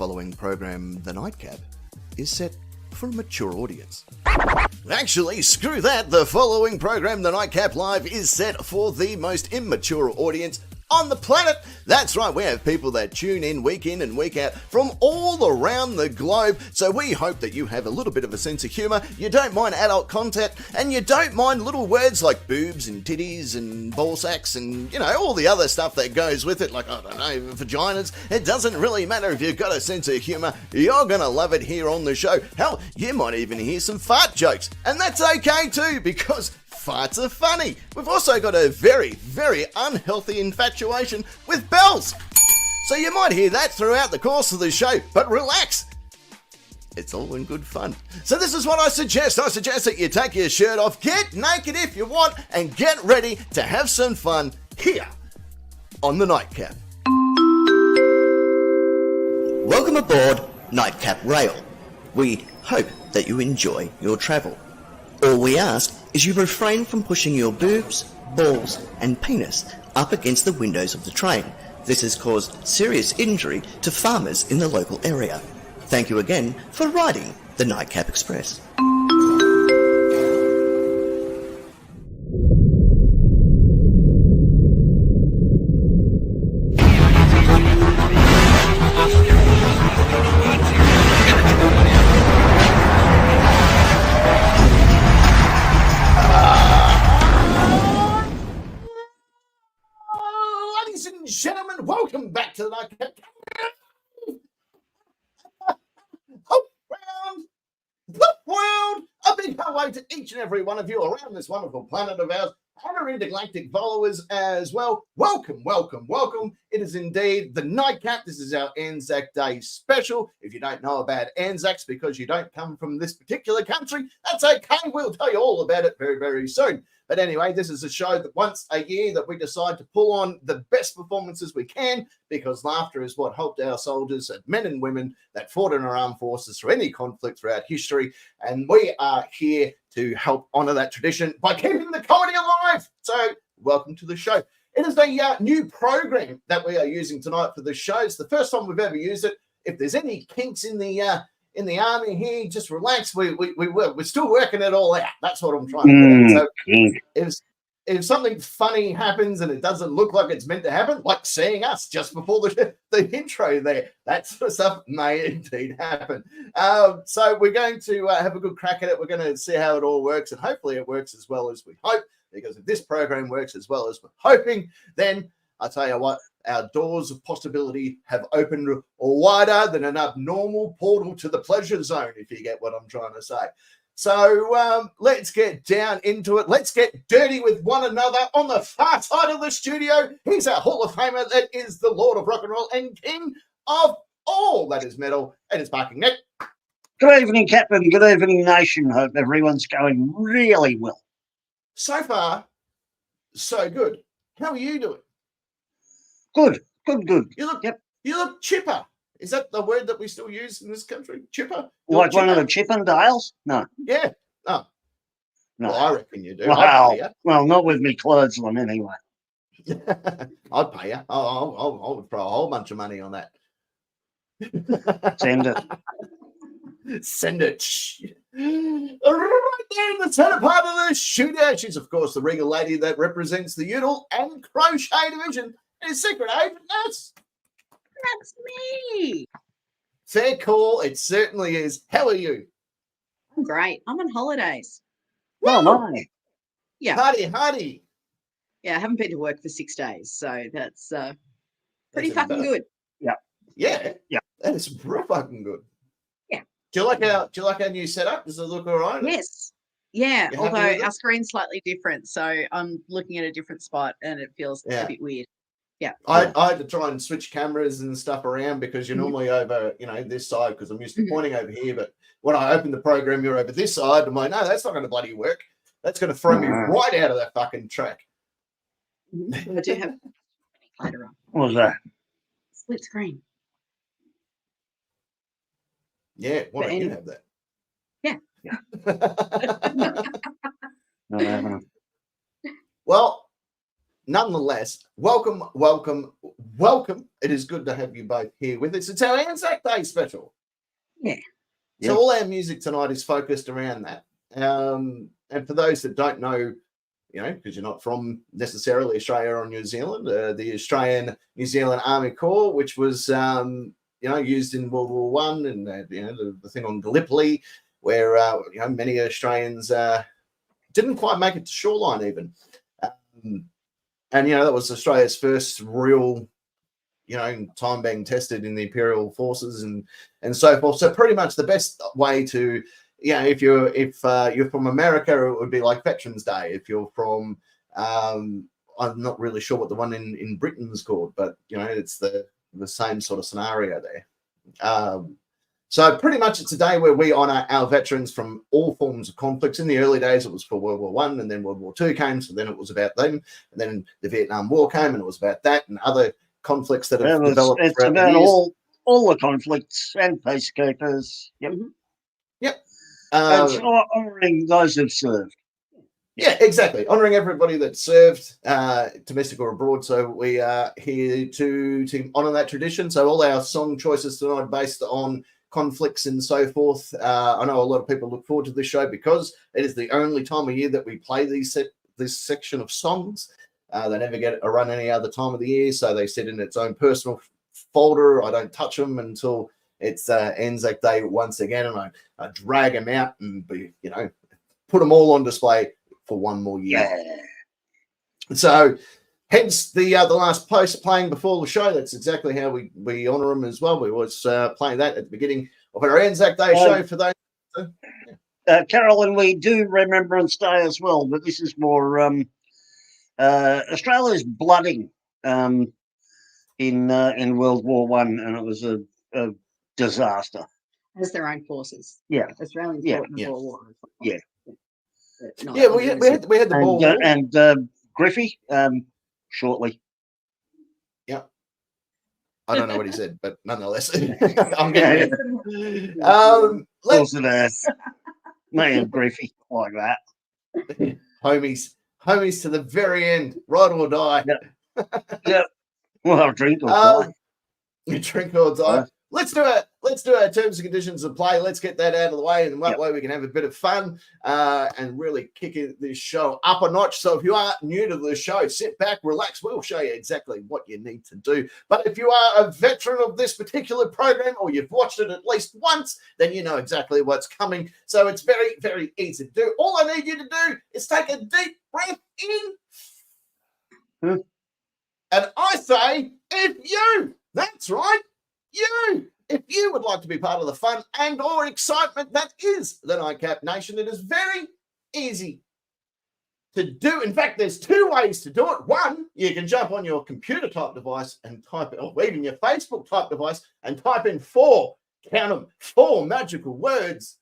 following program, The Nightcap, is set for a mature audience. Actually, screw that. The following program, The Nightcap Live, is set for the most immature audience on the planet. That's right, we have people that tune in and week out from all around the globe, so we hope that you have a little bit of a sense of humour, you don't mind adult content, and you don't mind little words like boobs and titties and ball sacks and, you know, all the other stuff that goes with it, like, I don't know, vaginas. It doesn't really matter if you've got a sense of humour, you're gonna love it here on the show. Hell, you might even hear some fart jokes, and that's okay too, because farts are funny. We've also got a very, very unhealthy infatuation with bells. So you might hear that throughout the course of the show, but relax. It's all in good fun. So this is what I suggest. I suggest that you take your shirt off, get naked if you want, and get ready to have some fun here on The Nightcap. Welcome aboard Nightcap Rail. We hope that you enjoy your travel. All we ask is you refrain from pushing your boobs, balls and penis up against the windows of the train. This has caused serious injury to farmers in the local area. Thank you again for riding the Nightcap Express. Welcome back to the Nightcap. Round. A big hello to each and every one of you around this wonderful planet of ours, and our intergalactic followers as well. Welcome, welcome, welcome. It is indeed the Nightcap. This is our Anzac Day special. If you don't know about Anzacs because you don't come from this particular country, that's okay. We'll tell you all about it very, very soon. But anyway, this is a show that once a year that we decide to pull on the best performances we can, because laughter is what helped our soldiers, men and women that fought in our armed forces through any conflict throughout history. And we are here to help honour that tradition by keeping the comedy alive. So welcome to the show. It is a new program that we are using tonight for the show. It's the first time we've ever used it. If there's any kinks in the army here, just relax. We're still working it all out. That's what I'm trying to get at. So if something funny happens and it doesn't look like it's meant to happen, like seeing us just before the intro there, that sort of stuff may indeed happen. So we're going to have a good crack at it. We're going to see how it all works, and hopefully it works as well as we hope, because if this program works as well as we're hoping, then I tell you what, our doors of possibility have opened wider than an abnormal portal to the pleasure zone, if you get what I'm trying to say. So let's get down into it. Let's get dirty with one another. On the far side of the studio, he's our Hall of Famer that is the Lord of Rock and Roll and King of all that is metal. And it's Barking Nick. Good evening, Captain. Good evening, Nation. Hope everyone's going really well. So far, so good. How are you doing? Good. You look chipper. Is that the word that we still use in this country? Chipper? Like one of the Chippendales? No. Yeah. Oh. No. Well, I reckon you do. Well, not with me clothes on anyway. I'd pay you. I would throw a whole bunch of money on that. Send it. Send it. Right there in the center part of the shooter. She's, of course, the regal lady that represents the Udall and Crochet Division. And Secret Agent Nurse. That's me. Fair call. It certainly is. How are you? I'm great. I'm on holidays. Well, my. Yeah. Hardy. Yeah, I haven't been to work for 6 days, so that's pretty That's fucking good. Yeah. That is pretty fucking good. Yeah. Do you like our new setup? Does it look all right? Yes. Yeah. You happy Although with it? our screen's slightly different, so I'm looking at a different spot and it feels a bit weird. Yeah. I had to try and switch cameras and stuff around because you're normally over, this side, because I'm used to pointing over here. But when I open the program, you're over this side. I'm like, no, that's not going to bloody work. That's going to throw me right out of that fucking track. I do have later on. What was that? Split screen. Yeah, why don't you anyway. have that? Yeah. No. Well, nonetheless, welcome. It is good to have you both here with us. It's our Anzac Day special. Yeah. So all our music tonight is focused around that. And for those that don't know, because you're not from necessarily Australia or New Zealand, the Australian New Zealand Army Corps, which was, used in World War One, and the thing on Gallipoli, where many Australians didn't quite make it to shoreline even, and that was Australia's first real, time being tested in the Imperial forces and so forth. So pretty much the best way to if you're from America, it would be like Veterans Day. If you're from, I'm not really sure what the one in Britain's called, but it's the same sort of scenario there. So pretty much it's a day where we honour our veterans from all forms of conflicts. In the early days, it was for World War One, and then World War Two came, so then it was about them, and then the Vietnam War came, and it was about that and other conflicts that have developed. It's about all the conflicts and peacekeepers. Yep. Yep. It's honouring those who've served. Yeah, exactly. Honouring everybody that served, domestic or abroad. So we are here to honour that tradition. So all our song choices tonight are based on conflicts and so forth. I know a lot of people look forward to this show because it is the only time of year that we play this section of songs. They never get a run any other time of the year, so they sit in its own personal folder. I don't touch them until it's Anzac Day once again, and I drag them out and put them all on display for one more year. Yeah. So hence the last post playing before the show. That's exactly how we honour them as well. We always play that at the beginning of our Anzac Day show for those. Carolyn, we do Remembrance Day as well, but this is more Australia's blooding in World War One, and it was a disaster. As their own forces. Yeah. Australians fought in the World War. Yeah. We had the ball. And Griffey shortly. Yeah. I don't know what he said, but nonetheless, I'm getting it. Let's me and Griffey like that. Homies to the very end, ride or die. Yeah. Well, drink or die. Drink or die. Let's do our terms and conditions of play. Let's get that out of the way, and that way we can have a bit of fun and really kick this show up a notch. So if you are new to the show, sit back, relax. We'll show you exactly what you need to do. But if you are a veteran of this particular program, or you've watched it at least once, then you know exactly what's coming. So it's very, very easy to do. All I need you to do is take a deep breath in. And I say, that's right, if you would like to be part of the fun and or excitement that is the Nightcap Nation, it is very easy to do. In fact, there's two ways to do it. One, you can jump on your computer type device and type it, or even your Facebook type device, and type in four magical words.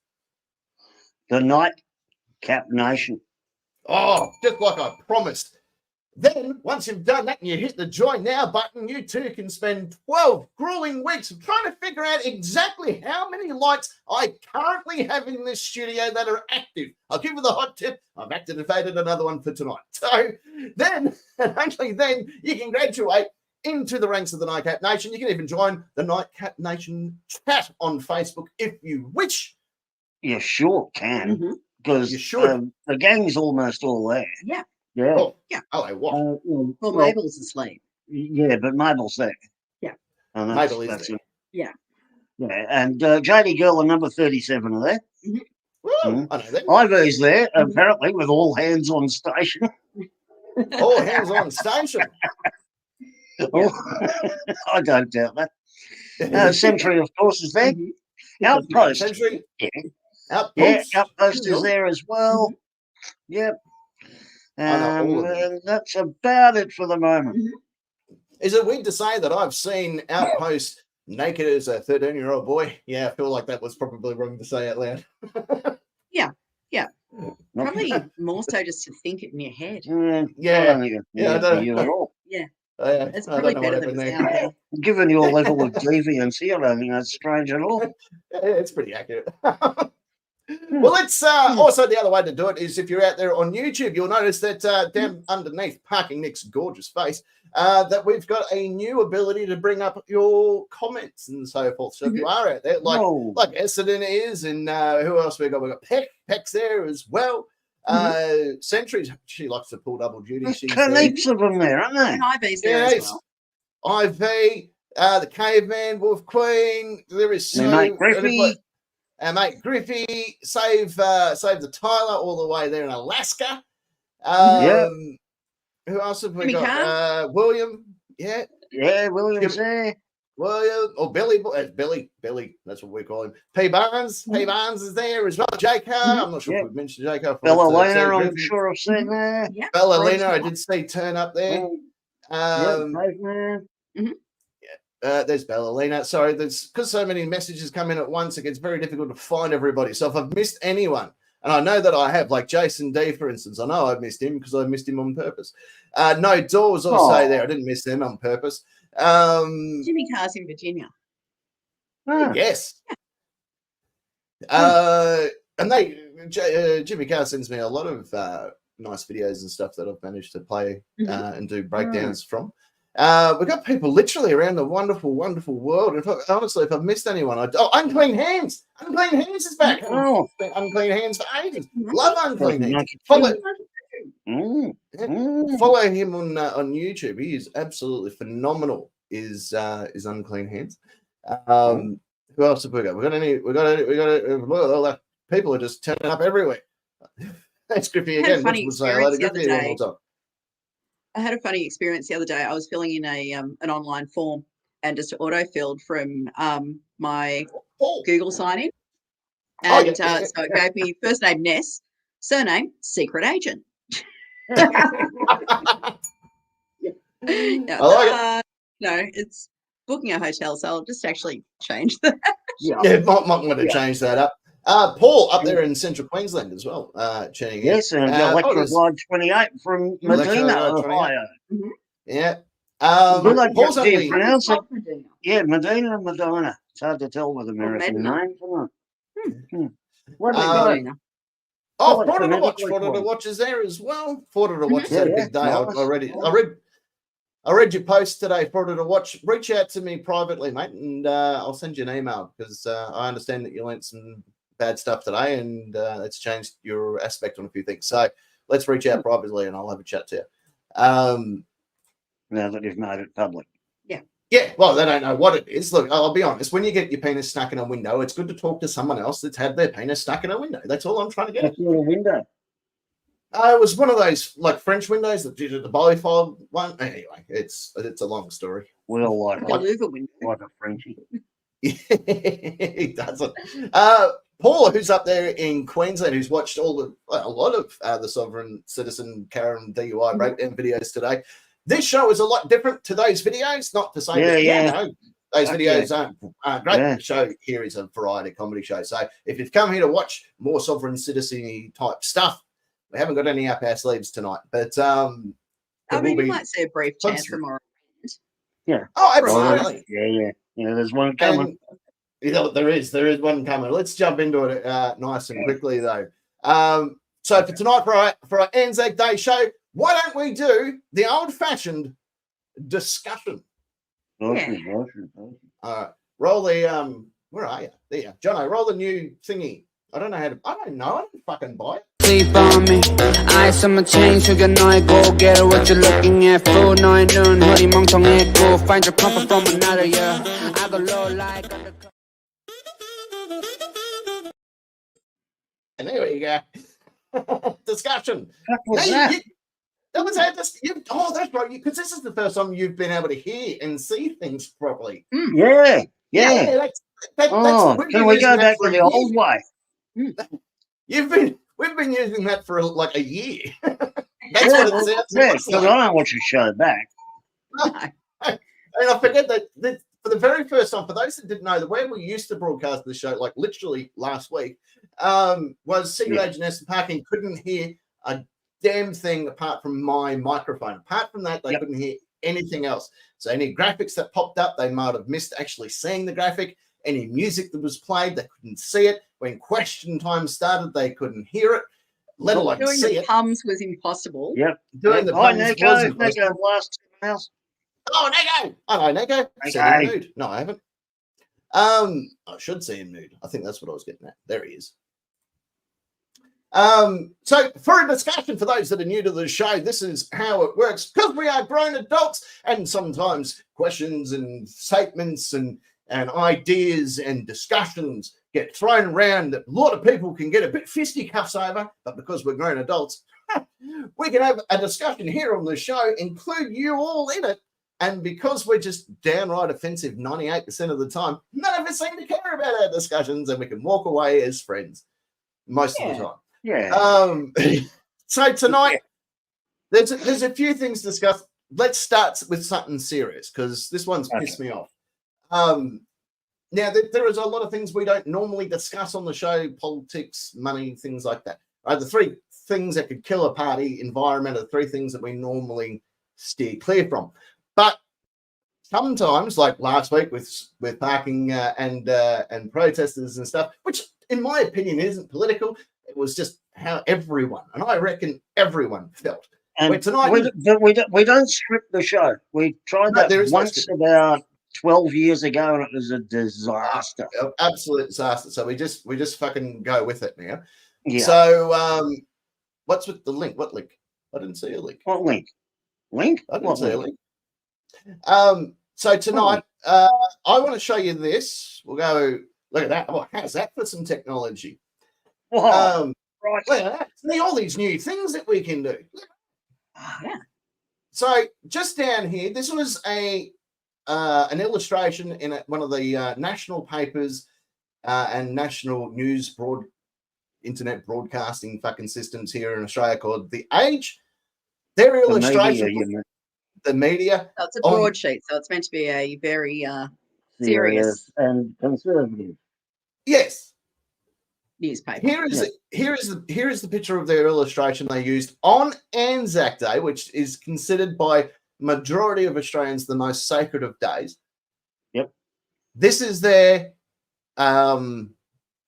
The Nightcap Nation. Oh, just like I promised. Then, once you've done that and you hit the join now button, you too can spend 12 grueling weeks trying to figure out exactly how many lights I currently have in this studio that are active. I'll give you the hot tip. I've activated another one for tonight. So then, and only then, you can graduate into the ranks of the Nightcap Nation. You can even join the Nightcap Nation chat on Facebook if you wish. You sure can, because you should. The gang's almost all there. Yeah. Yeah. Oh, yeah. Oh, what? Well, Mabel's asleep. Yeah, but Mabel's there. Yeah. And Mabel is there. Yeah. Yeah, and JD Girl and number 37 are there. I know that. Ivy's there, apparently, with all hands on station. All hands on station. I don't doubt that. Sentry, of course, is there. Outpost. Sentry. Yeah. Outpost. Yeah, Outpost is there as well. Yep. And that's about it for the moment. Is it weird to say that I've seen Outpost naked as a 13-year-old boy? Yeah, I feel like that was probably wrong to say out loud. Yeah. Probably more so just to think it in your head. I don't you at all. Yeah. It's probably better than it's out there. Given your level of deviancy, I don't think that's strange at all. It's pretty accurate. Well, let's also the other way to do it is if you're out there on YouTube, you'll notice that down underneath Parking Nick's gorgeous face, that we've got a new ability to bring up your comments and so forth. So if you are out there, like Essendon is, and who else we got? We got Peck's there as well. Sentries, she likes to pull double duty. There's heaps of them there, aren't there? And IV's there as well. IV, the Caveman, Wolf Queen. There is so mate Griffey. Our mate Griffey, save the Tyler all the way there in Alaska. Who else have we Jimmy got? William. Yeah, William's there. William or Billy. Billy. That's what we call him. P Barnes. P Barnes is there as well. J Car. I'm not sure if we've mentioned J Car. Bella Lena, I'm sure I've seen there. Bella Lena, I did see turn up there. There's Ballerina. Sorry, there's because so many messages come in at once, it gets very difficult to find everybody. So if I've missed anyone, and I know that I have, like Jason D, for instance, I know I've missed him because I missed him on purpose. No, Dawes also there. I didn't miss him on purpose. Jimmy Carr's in Virginia. Yes. And Jimmy Carr sends me a lot of nice videos and stuff that I've managed to play and do breakdowns from. We've got people literally around the wonderful, wonderful world. Honestly, if I've missed anyone, Unclean Hands. Unclean Hands is back. Unclean Hands for ages. Love Unclean Hands. Follow him on YouTube. He is absolutely phenomenal. Is Unclean Hands. Who else have we got? We got people are just turning up everywhere. Thanks, Griffey again. I had a funny experience the other day. I was filling in an online form and just auto-filled from my Google sign-in. And so it gave me first name, Ness, surname, Secret Agent. I like it. No, it's booking a hotel, so I'll just actually change that. Might want to change that up. Paul up there in Central Queensland as well, tuning in. Yes, and Electric Line 28 from Medina, Ohio. Yeah. Paul's up there. Pronounce it. Yeah, Medina. It's hard to tell with American names, isn't it? What are they doing? Forder to Watch is there as well. Forder to Watch had a big day. I read your post today, Forder to Watch. Reach out to me privately, mate, and I'll send you an email because I understand that you learnt some bad stuff today and it's changed your aspect on a few things. So let's reach out privately and I'll have a chat to you. Now that you've made it public. Yeah, well, they don't know what it is. Look, I'll be honest. When you get your penis stuck in a window, it's good to talk to someone else that's had their penis stuck in a window. That's all I'm trying to get. What's your window? It was one of those like French windows that did the bifold one. Anyway, it's a long story. Well, like a Frenchie. He doesn't. Paula, who's up there in Queensland, who's watched a lot of the Sovereign Citizen Karen DUI breakdown videos today. This show is a lot different to those videos. Not to say those videos aren't great. The show here is a variety comedy show. So if you've come here to watch more Sovereign Citizen type stuff, we haven't got any up our sleeves tonight. But you might see a brief chance from our end. Yeah. Oh, absolutely. Yeah. There's one coming. There is one coming. Let's jump into it nice and quickly though. So for tonight, for our Anzac Day show, why don't we do the old-fashioned discussion? All right. Roll the where are you? There, Jono. Roll the new thingy. I don't know. I didn't fucking buy it. Sleep on me. Eyes on my chain, sugar night, go get it. What you're looking at, fool, 9 noon, hoodie, 멍청해, go find your comfort from another year. I go low like. And there we go. Discussion. That was our discussion. Oh, that's right. Because this is the first time you've been able to hear and see things properly. Yeah. Can we go back to the old way? We've been using that for like a year. That's what it sounds like. Because I don't watch the show back. And I forget that for the very first time, for those that didn't know, the way we used to broadcast the show, like literally last week, was Secret Agent S and Parking couldn't hear a damn thing apart from my microphone. Apart from that, they couldn't hear anything else. So any graphics that popped up, they might have missed actually seeing the graphic. Any music that was played, they couldn't see it. When question time started, they couldn't hear it, let alone Doing see the it. pums was impossible. Yep. Doing the Hi, puns Nico. was Nico, impossible. last mouse. Oh, Nico! Hello, Nico. Said in mood. No, I haven't. I should see in mood. I think that's what I was getting at. There he is. So for a discussion, for those that are new to the show, this is how it works, because we are grown adults, and sometimes questions and statements and ideas and discussions get thrown around that a lot of people can get a bit fisticuffs over, but because we're grown adults, we can have a discussion here on the show, include you all in it, and because we're just downright offensive 98% of the time, none of us seem to care about our discussions, and we can walk away as friends most of the time. Yeah. So tonight, there's a few things discussed. Let's start with something serious, because this one's pissed me off. Now, there is a lot of things we don't normally discuss on the show: politics, money, things like that. The three things that could kill a party: environment, are the three things that we normally steer clear from. But sometimes, like last week with parking and protesters and stuff, which in my opinion isn't political. It was just how everyone, and I reckon everyone, felt. And tonight we don't script the show. We tried that once about 12 years ago, and it was a disaster. Absolute disaster. So we just fucking go with it now. Yeah. So what's with the link? What link? I didn't see a link. What link? Link? I didn't see a link. So tonight, I want to show you this. We'll go look at that. Oh, how's that for some technology? Wow. Right. Look at that. See all these new things that we can do. Yeah. So just down here, this was an illustration in one of the national papers and national news internet broadcasting fucking systems here in Australia called The Age. Their illustration, the media. So it's a broadsheet, so it's meant to be a very serious and conservative. Yes. Newspaper. Here is the picture of their illustration they used on Anzac Day, which is considered by majority of Australians the most sacred of days. Yep. This is their the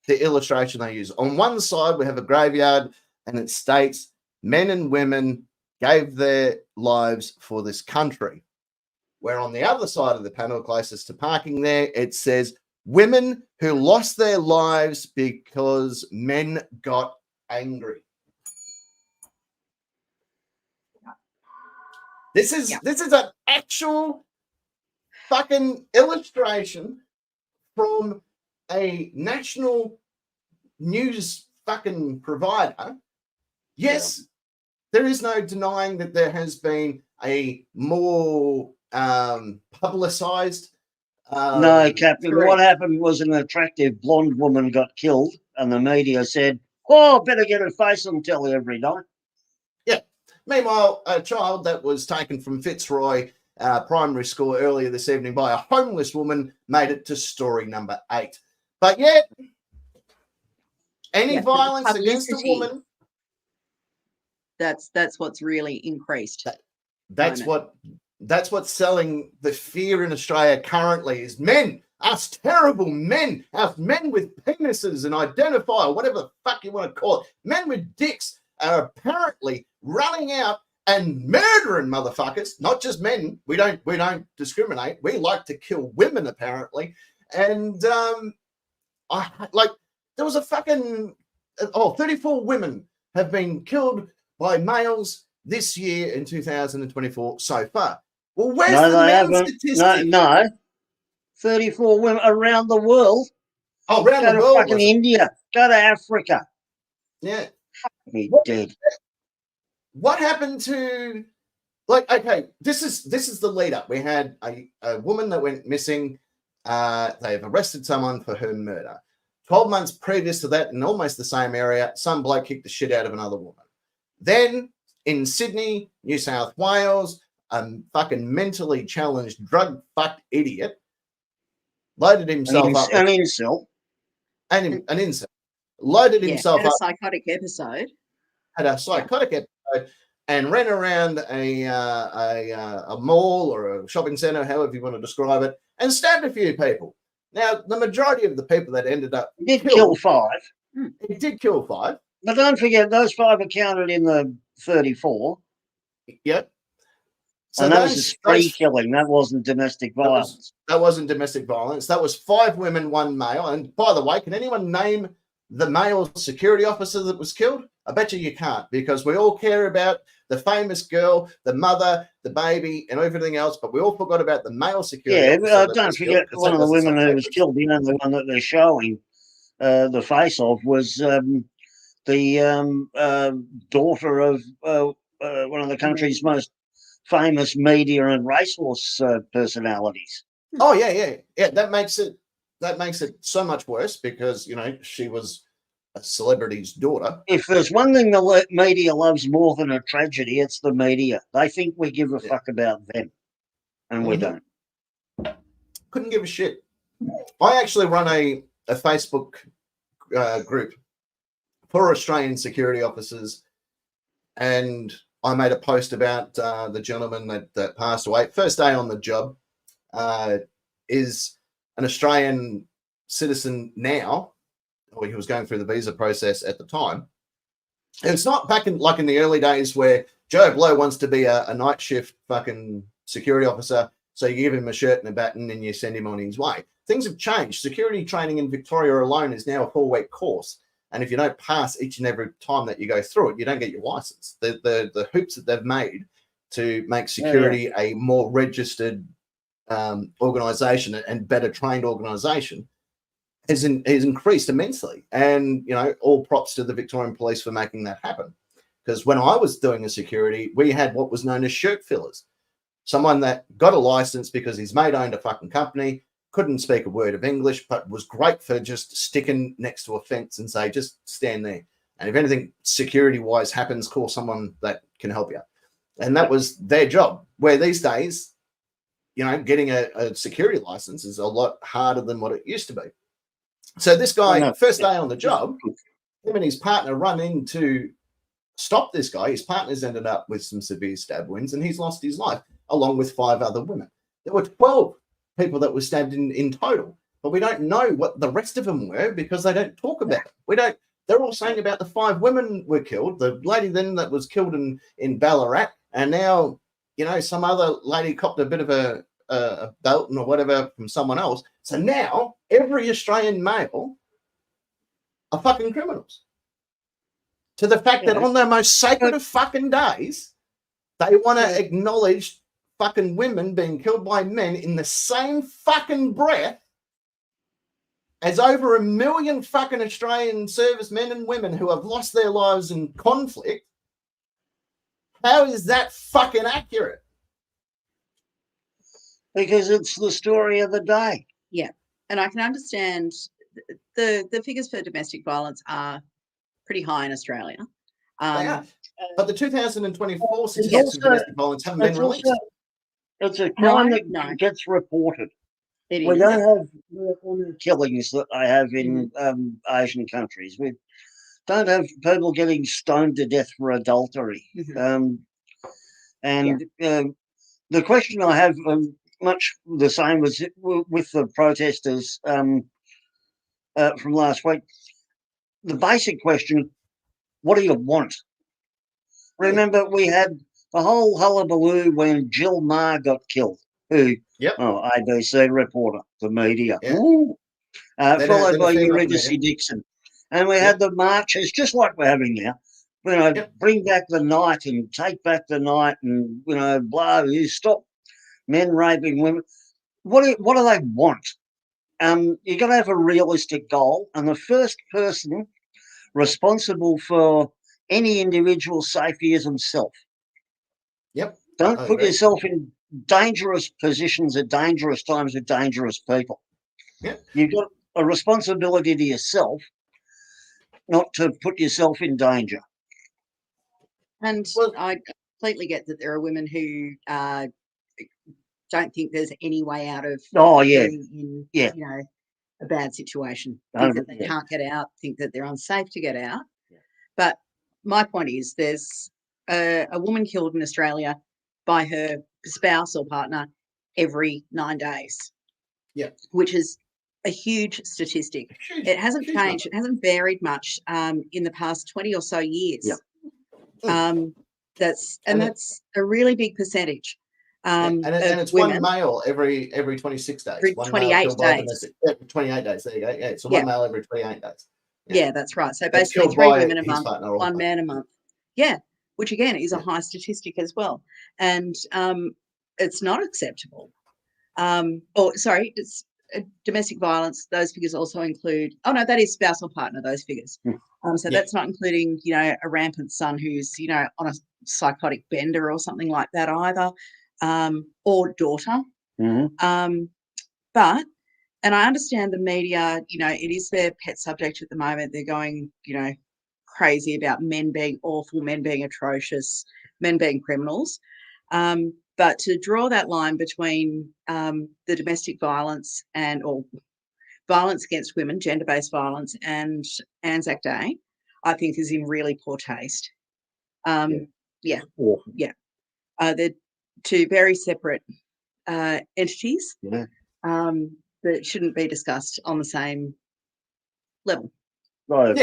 illustration they use. On one side we have a graveyard, and it states men and women gave their lives for this country. Where on the other side of the panel, closest to parking there, it says women who lost their lives because men got angry. This is an actual fucking illustration from a national news fucking provider. Yes, there is no denying that there has been a more publicized. No, Captain. Correct. What happened was an attractive blonde woman got killed, and the media said, "Oh, better get her face on telly every night." Yeah. Meanwhile, a child that was taken from Fitzroy Primary School earlier this evening by a homeless woman made it to story number 8. But yet, any violence against a woman. That's what's really increased. That's what's selling the fear in Australia currently is men, us terrible men, us men with penises and identify, whatever the fuck you want to call it. Men with dicks are apparently running out and murdering motherfuckers, not just men. We don't discriminate. We like to kill women, apparently. And there was a fucking 34 women have been killed by males this year in 2024 so far. Well, where's the men statistic? No. 34 women around the world. Oh, around the world. Go to fucking India. Go to Africa. Yeah. Be dead. What happened to, okay, this is the lead up. We had a woman that went missing. They've arrested someone for her murder. 12 months previous to that, in almost the same area, some bloke kicked the shit out of another woman. Then in Sydney, New South Wales, a fucking mentally challenged, drug-fucked idiot loaded himself up. An incel. An incel. Loaded himself up. Had a psychotic episode. Had a psychotic episode and ran around a mall or a shopping centre, however you want to describe it, and stabbed a few people. Now, the majority of the people that ended up He did kill 5. He did kill 5. But don't forget, those 5 are counted in the 34. Yep. So and that was a spree killing. That wasn't domestic violence. That wasn't domestic violence. That was 5 women, 1 male. And by the way, can anyone name the male security officer that was killed? I bet you can't, because we all care about the famous girl, the mother, the baby, and everything else, but we all forgot about the male security officer. Yeah, don't forget one of the women who was killed, the only one that they're showing the face of, was the daughter of one of the country's most famous media and racehorse personalities. Oh yeah. That makes it so much worse, because she was a celebrity's daughter. If there's one thing the media loves more than a tragedy, it's the media. They think we give a fuck about them, and we don't. Couldn't give a shit. I actually run a Facebook group for Australian security officers, and I made a post about the gentleman that passed away. First day on the job, is an Australian citizen now. Or he was going through the visa process at the time. And it's not back in the early days where Joe Blow wants to be a night shift fucking security officer, so you give him a shirt and a baton and you send him on his way. Things have changed. Security training in Victoria alone is now a 4-week course. And if you don't pass each and every time that you go through it, you don't get your license. The hoops that they've made to make security a more registered organisation and better trained organisation has increased immensely. And, all props to the Victorian Police for making that happen. Because when I was doing a security, we had what was known as shirt fillers. Someone that got a license because his mate owned a fucking company, couldn't speak a word of English, but was great for just sticking next to a fence and say, just stand there. And if anything security-wise happens, call someone that can help you. And that was their job. Where these days, getting a security license is a lot harder than what it used to be. So this guy, first day on the job, him and his partner run in to stop this guy. His partner's ended up with some severe stab wounds, and he's lost his life, along with 5 other women. There were 12 people that were stabbed in total, but we don't know what the rest of them were because they don't talk about it. They're all saying about the 5 women were killed, the lady then that was killed in Ballarat, and now, some other lady copped a bit of a belt or whatever from someone else. So now every Australian male are fucking criminals. To the fact that on their most sacred of fucking days, they want to acknowledge fucking women being killed by men in the same fucking breath as over 1 million fucking Australian servicemen and women who have lost their lives in conflict. How is that fucking accurate? Because it's the story of the day. Yeah. And I can understand the figures for domestic violence are pretty high in Australia. But the 2024 statistics of domestic violence haven't been released. It's a crime that gets reported. We don't have the killings that I have in Asian countries. We don't have people getting stoned to death for adultery. The question I have, much the same as with the protesters from last week. The basic question, what do you want? Remember, we had the whole hullabaloo when Jill Maher got killed, ABC reporter, the media, followed by Eurydice Dixon. And we had the marches, just like we're having now, bring back the night and take back the night and, blah, you stop men raping women. What do they want? You've got to have a realistic goal, and the first person responsible for any individual's safety is himself. Yep. Don't put yourself in dangerous positions at dangerous times with dangerous people. Yep. You've got a responsibility to yourself not to put yourself in danger. And I completely get that there are women who don't think there's any way out of being in a bad situation. Think that they can't get out, think that they're unsafe to get out. Yeah. But my point is there's a woman killed in Australia by her spouse or partner every 9 days. Yeah. Which is a huge statistic. It hasn't changed. It hasn't varied much in the past 20 or so years. That's a really big percentage. And it's women, one male every 26 days. Every one 28 male killed by days. domestic. 28 days. There you go. Yeah, so one male every 28 days. Yeah, that's right. So That's basically killed 3 by women a his month, partner or 1 her. man a month. Yeah, which again is a high statistic as well. And it's not acceptable. It's domestic violence. Those figures also include, that is spousal partner, those figures. That's not including, a rampant son who's, on a psychotic bender or something like that either, or daughter. But, and I understand the media, it is their pet subject at the moment. They're going, crazy about men being awful, men being atrocious, men being criminals. But to draw that line between the domestic violence or violence against women, gender-based violence, and Anzac Day, I think is in really poor taste. They're two very separate entities that shouldn't be discussed on the same level. Right.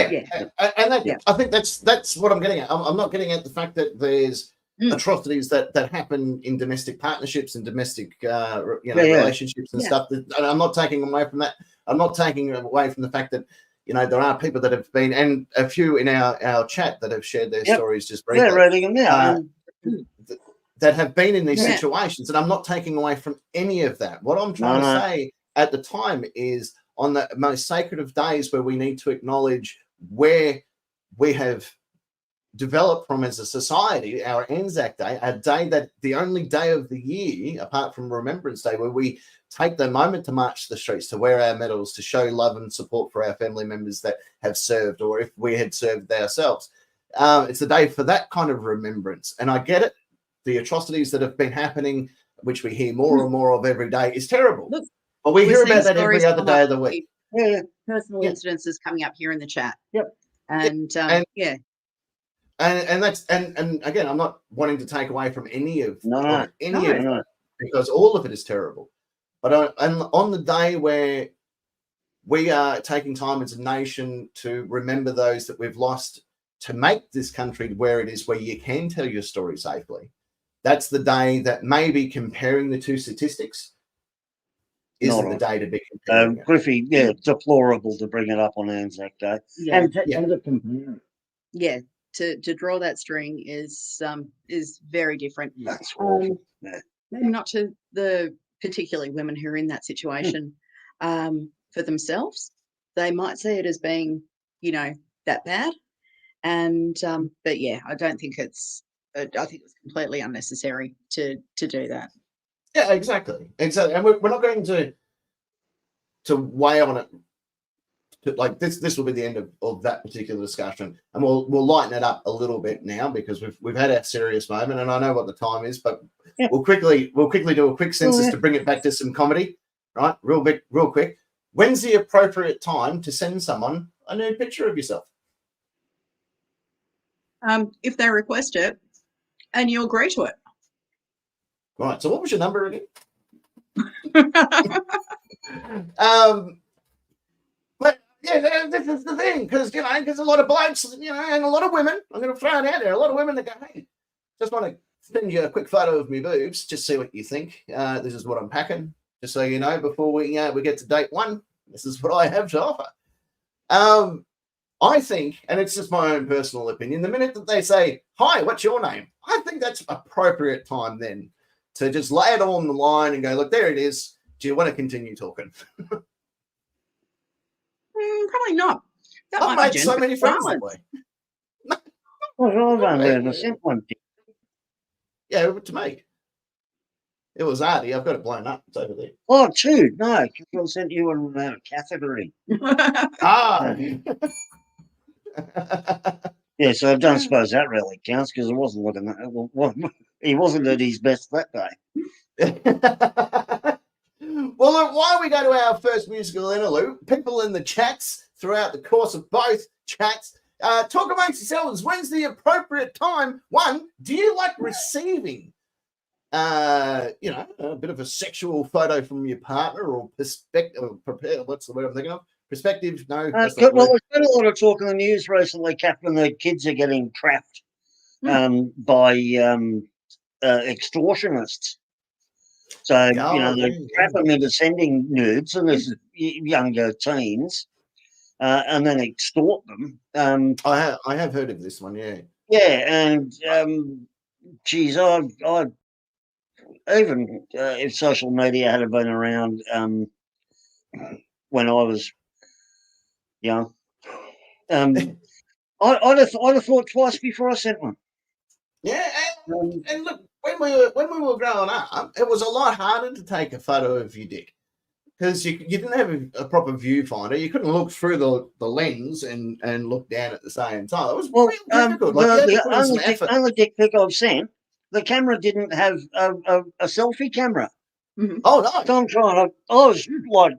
I think that's what I'm getting at. I'm not getting at the fact that there's atrocities that happen in domestic partnerships and domestic relationships and stuff. And I'm not taking away from that. I'm not taking away from the fact that there are people that have been, and a few in our chat that have shared their stories just briefly. Yeah, reading them out. That have been in these situations, and I'm not taking away from any of that. What I'm trying to say at the time is, on the most sacred of days where we need to acknowledge where we have developed from as a society, our Anzac Day, a day that the only day of the year, apart from Remembrance Day, where we take the moment to march the streets, to wear our medals, to show love and support for our family members that have served, or if we had served ourselves. It's a day for that kind of remembrance. And I get it. The atrocities that have been happening, which we hear more and more of every day, is terrible. Look, but we hear about that every other day of the week. Personal incidences coming up here in the chat. And that's and again, I'm not wanting to take away from any of it, because all of it is terrible. But on the day where we are taking time as a nation to remember those that we've lost, to make this country where it is, where you can tell your story safely, that's the day that maybe comparing the two statistics isn't the day to be comparing. Griffey, deplorable to bring it up on Anzac Day. And to compare. Yeah, to draw that string is very different. That's awful. Maybe not to the particularly women who are in that situation for themselves. They might see it as being, that bad. And but I don't think I think it's completely unnecessary to do that. Yeah, exactly. And we're not going to weigh on it. Like this will be the end of that particular discussion, and we'll lighten it up a little bit now, because we've had our serious moment, and I know what the time is, but we'll quickly do a quick census to bring it back to some comedy, right? Real quick. When's the appropriate time to send someone a nude picture of yourself? If they request it and you agree to it. Right. So what was your number again? But this is the thing, because a lot of blokes, and a lot of women, I'm going to throw it out there, a lot of women that go, hey, just want to send you a quick photo of me boobs, just see what you think. This is what I'm packing, just so you know, before we get to date one, this is what I have to offer. I think, and it's just my own personal opinion, the minute that they say, hi, what's your name? I think that's appropriate time then to just lay it all on the line and go, look, there it is. Do you want to continue talking? Probably not. I've made so many friends that way. Well, I've only sent one. Yeah, to me. It was Artie. I've got it blown up. It's over there. Oh, two. No, I sent you a category. Yeah, so I don't suppose that really counts, because it wasn't looking that. He wasn't at his best that day. Well, look, while we go to our first musical interlude, people in the chats throughout the course of both chats, talk amongst yourselves. When's the appropriate time? One, do you like receiving you know, a bit of a sexual photo from your partner or perspective. What's the word I'm thinking of? Perspective? No, that's not the Well, word. there's been a lot of talk in the news recently, Catherine, that kids are getting trapped by extortionists. So, you know, they trap them into sending nudes, and this is younger teens, and then extort them. I have heard of this one, yeah. Yeah, and geez, I even if social media had been around when I was young, I'd have thought twice before I sent one. Yeah, and look, when we were growing up, it was a lot harder to take a photo of your dick because you didn't have a proper viewfinder. You couldn't look through the lens and look down at the same time. It was really difficult. The only dick pic I've sent, the camera didn't have a selfie camera. Mm-hmm. Oh no! So I'm trying. I was like,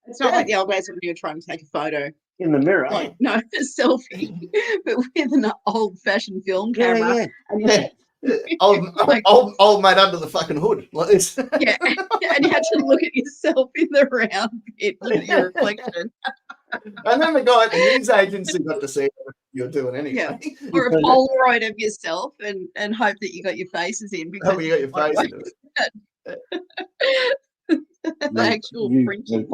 it's not like the old days when you were trying to take a photo in the mirror. Like, no, a selfie, but with an old-fashioned film camera. Yeah. Old mate under the fucking hood like this. Yeah, and you had to look at yourself in the round bit, look at your reflection. And then the guy at the news agency got to see what you're doing anyway. Yeah. Or a Polaroid of yourself and hope that you got your faces in. Because hope you got your face into it. The actual printing.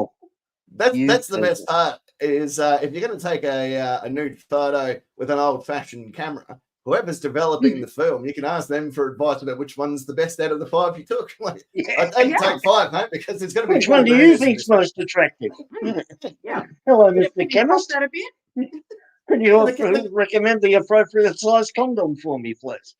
That's the best part is if you're going to take a nude photo with an old-fashioned camera, whoever's developing the film, you can ask them for advice about which one's the best out of the 5 you took. Like, I didn't take 5, mate, because it's going to be. Which one do you think's most attractive? Yeah. Hello, Mr. Chemist. That a bit? Can you recommend the appropriate size condom for me, please?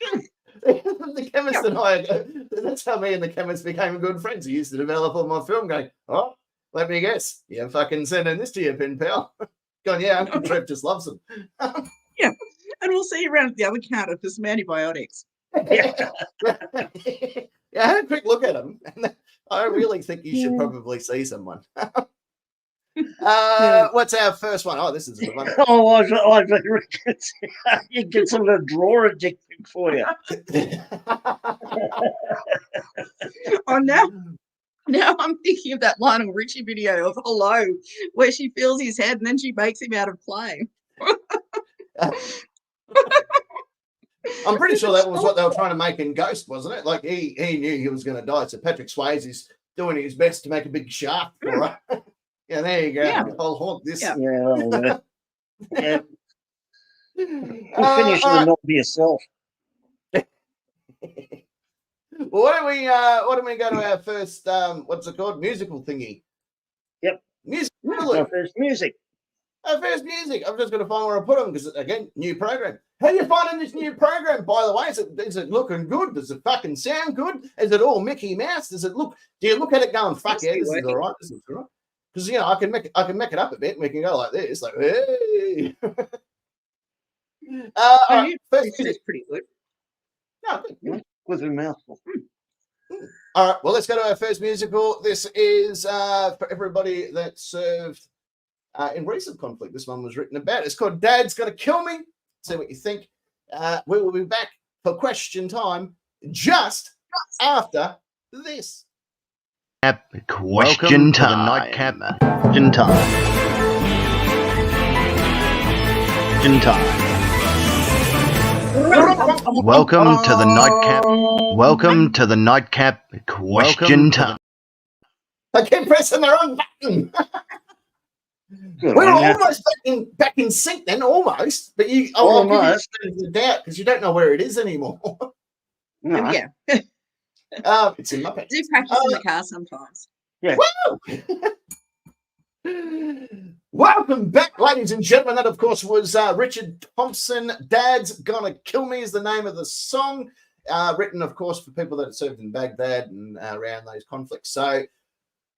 The chemist and I, that's how me and the chemist became good friends. He used to develop on my film going, oh, let me guess, you're fucking sending this to your pen pal. Going, yeah, Uncle Trev just loves them. Yeah. And we'll see you around at the other counter for some antibiotics. Yeah, I had a quick look at them. And I really think you should probably see someone. What's our first one? Oh, this is a good one. Oh, I reckon you get someone to draw a dick pic for you. Oh, now I'm thinking of that Lionel Richie video of Hello, where she feels his head and then she makes him out of clay. I'm pretty sure that was what they were trying to make in Ghost, wasn't it? Like he knew he was going to die, so Patrick Swayze's doing his best to make a big shaft for her. Yeah, there you go. Yeah. I'll haunt this. Yeah. Yeah. Finish the not be yourself. Well, why don't we go to our first what's it called? Musical thingy. Yep. Music. Our first music. Our first music. I'm just going to find where I put them because again, new program. How are you finding this new program? By the way, is it looking good? Does it fucking sound good? Is it all Mickey Mouse? Does it look? Do you look at it going, fuck yeah, this is all right. This is all right. Because you know I can make it up a bit. And we can go like this, like hey. All right, first music. Pretty good. No, good. With a mouthful. All right, well, let's go to our first musical. This is for everybody that served in recent conflict. This one was written about. It's called Dad's Gonna Kill Me. See what you think. We will be back for question time just after this. Welcome to the nightcap. Question time. Question time. Welcome to the nightcap. Welcome to the nightcap. Question time. I keep pressing the wrong button. We're almost back in sync then, almost. But you almost the doubt because you don't know where it is anymore. No. Yeah. It's in my pants. I do practice in the car sometimes. Yeah. Woo! Welcome back, ladies and gentlemen. That, of course, was Richard Thompson. Dad's Gonna Kill Me is the name of the song. Written, of course, for people that have served in Baghdad and around those conflicts. So,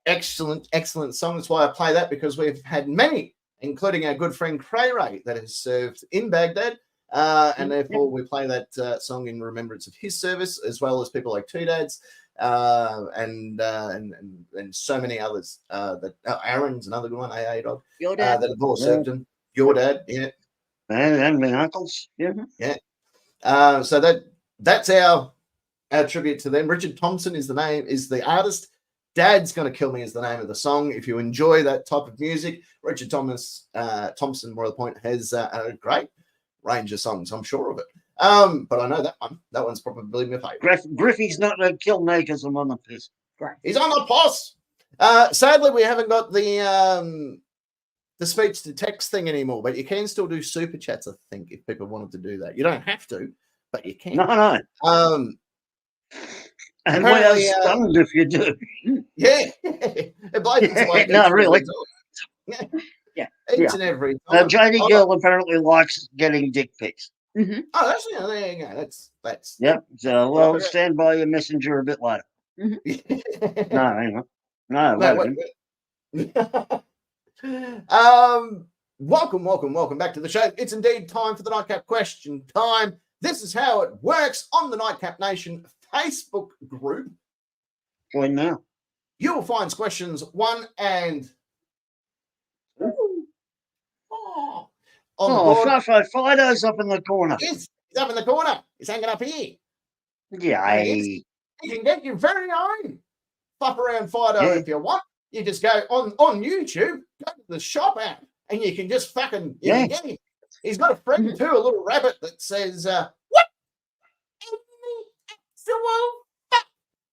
excellent song. That's why I play that, because we've had many, including our good friend Cray Ray, that has served in Baghdad. And therefore, we play that song in remembrance of his service, as well as people like Two Dads and so many others. That Aaron's another good one, AA Dog. Your dad. That have all served him. Your dad, yeah. And my uncles, yeah. Yeah. So that's our tribute to them. Richard Thompson is the artist. Dad's Gonna Kill Me is the name of the song. If you enjoy that type of music, Richard Thompson, more of the point, has a great range of songs. I'm sure of it. But I know that one. That one's probably my favourite. Griffey's not going to kill me because I'm on the piss. Great. He's on the post. Sadly, we haven't got the speech to text thing anymore, but you can still do super chats, I think, if people wanted to do that. You don't have to, but you can. No. And we are stunned if you do. Yeah. It bladens away. No, really. Yeah. Each and every time. JD Girl apparently likes getting dick pics. Mm-hmm. Oh, there you go. That's Yep. So, well, stand by your messenger a bit later. Mm-hmm. No, hang on. No, welcome back to the show. It's indeed time for the Nightcap question time. This is how it works on the Nightcap Nation Facebook group. Join now. You will find questions 1 and on the board. Fluffo Fido's up in the corner. He's up in the corner. He's hanging up here. Yay. You can get your very own Flop Around Fido if you want. You just go on YouTube, go to the shop app, and you can just fucking can get him. He's got a friend too, a little rabbit that says, "What?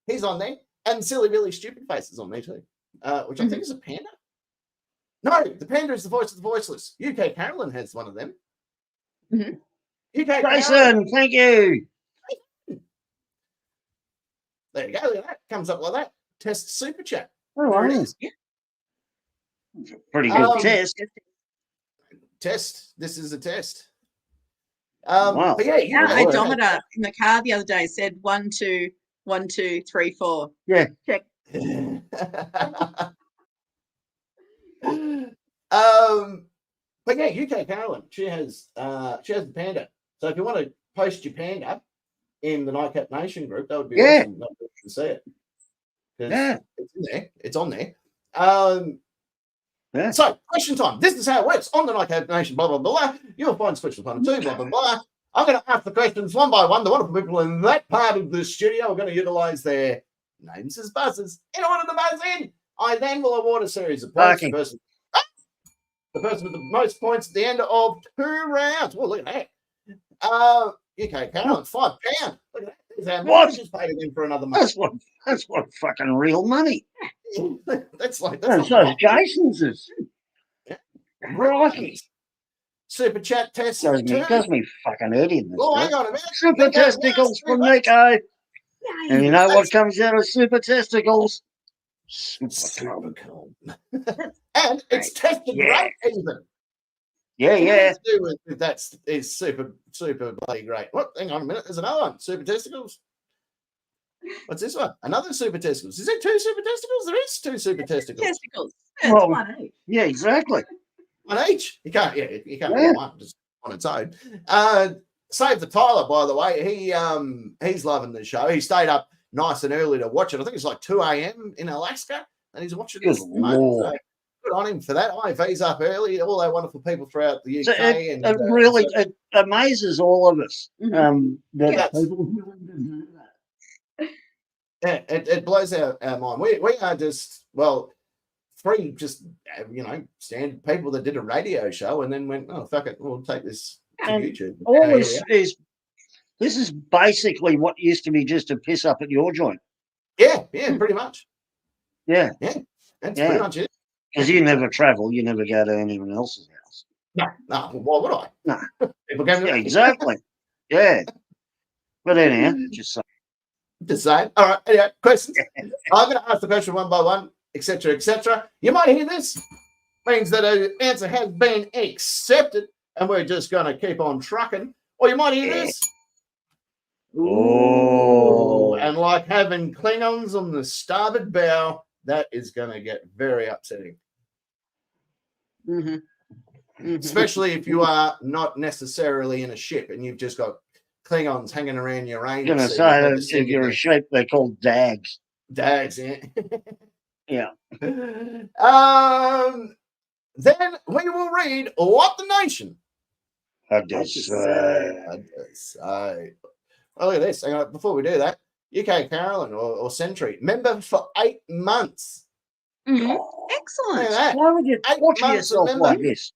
He's on there, and Silly Billy Stupid Face is on there too, which I think is a panda. No, the panda is the voice of the voiceless. UK Carolyn has one of them. UK Jason, thank you. There you go. Look at that. Comes up like that. Test super chat. Oh, There it is. Pretty good test. Test. This is a test. Wow. But yeah, Our odometer in the car the other day said 1, 2, 1, 2, 3, 4. Yeah. Check. But yeah, UK Carolyn, she has the panda. So if you want to post your panda in the Nightcap Nation group, that would be awesome. That would to see it. Yeah. It's in there. It's on there. Yeah. So, question time. This is how it works on the Nightcap Nation, blah, blah, blah. You'll find questions 1 and 2, blah, blah, blah. I'm going to ask the questions one by one. The wonderful people in that part of the studio are going to utilize their names as buzzers in order to buzz in. I then will award a series of points. The person with the most points at the end of 2 rounds. Well, look at that. UK Carolyn, £5. Look at that. There's our manager's paid again for another month. That's what fucking real money. that's so Jason's is. Right. Super chat test. Does me fucking head in this. Oh, hang on a minute. Super testicles from Nico. And you know what comes out of super testicles? Super And it's tested great even. Yeah. That's super bloody great. What? Hang on a minute. There's another one. Super testicles. What's this one? Another super testicles. Is there 2 super testicles? There is 2 super testicles. Testicles. It's Well, 1 each. Yeah, exactly. 1 each. You can't get one just on its own. Save the Tyler, by the way. He's loving the show. He stayed up nice and early to watch it. I think it's like 2 a.m. in Alaska, and he's watching this. So good on him for that. IV's up early. All our wonderful people throughout the UK. So it really amazes all of us that people willing to do that. Yeah, it blows our mind. We are just 3 just standard people that did a radio show and then went, oh fuck it, we'll take this to YouTube. All this is basically what used to be just a piss up at your joint. Yeah, pretty much. Yeah, that's pretty much it. Because you never travel, you never go to anyone else's house. No. Why would I? No. People go exactly. Yeah. But anyhow, just saying. All right. Anyway, questions. I'm going to ask the question 1 by 1, etc., etc. You might hear this. Means that an answer has been accepted, and we're just going to keep on trucking. Or you might hear this. Oh. And like having Klingons on the starboard bow, that is going to get very upsetting. Especially if you are not necessarily in a ship and you've just got Klingons hanging around your range. I'm going to say that if you're a sheep, they're called dags. Dags, yeah. Yeah. Then we will read what the nation I just say. Well, look at this. Hang on, before we do that, UK Carolyn or Sentry, member for 8 months. Mhm. Look Excellent. at that. Why would you 8 torture months yourself a like member. this?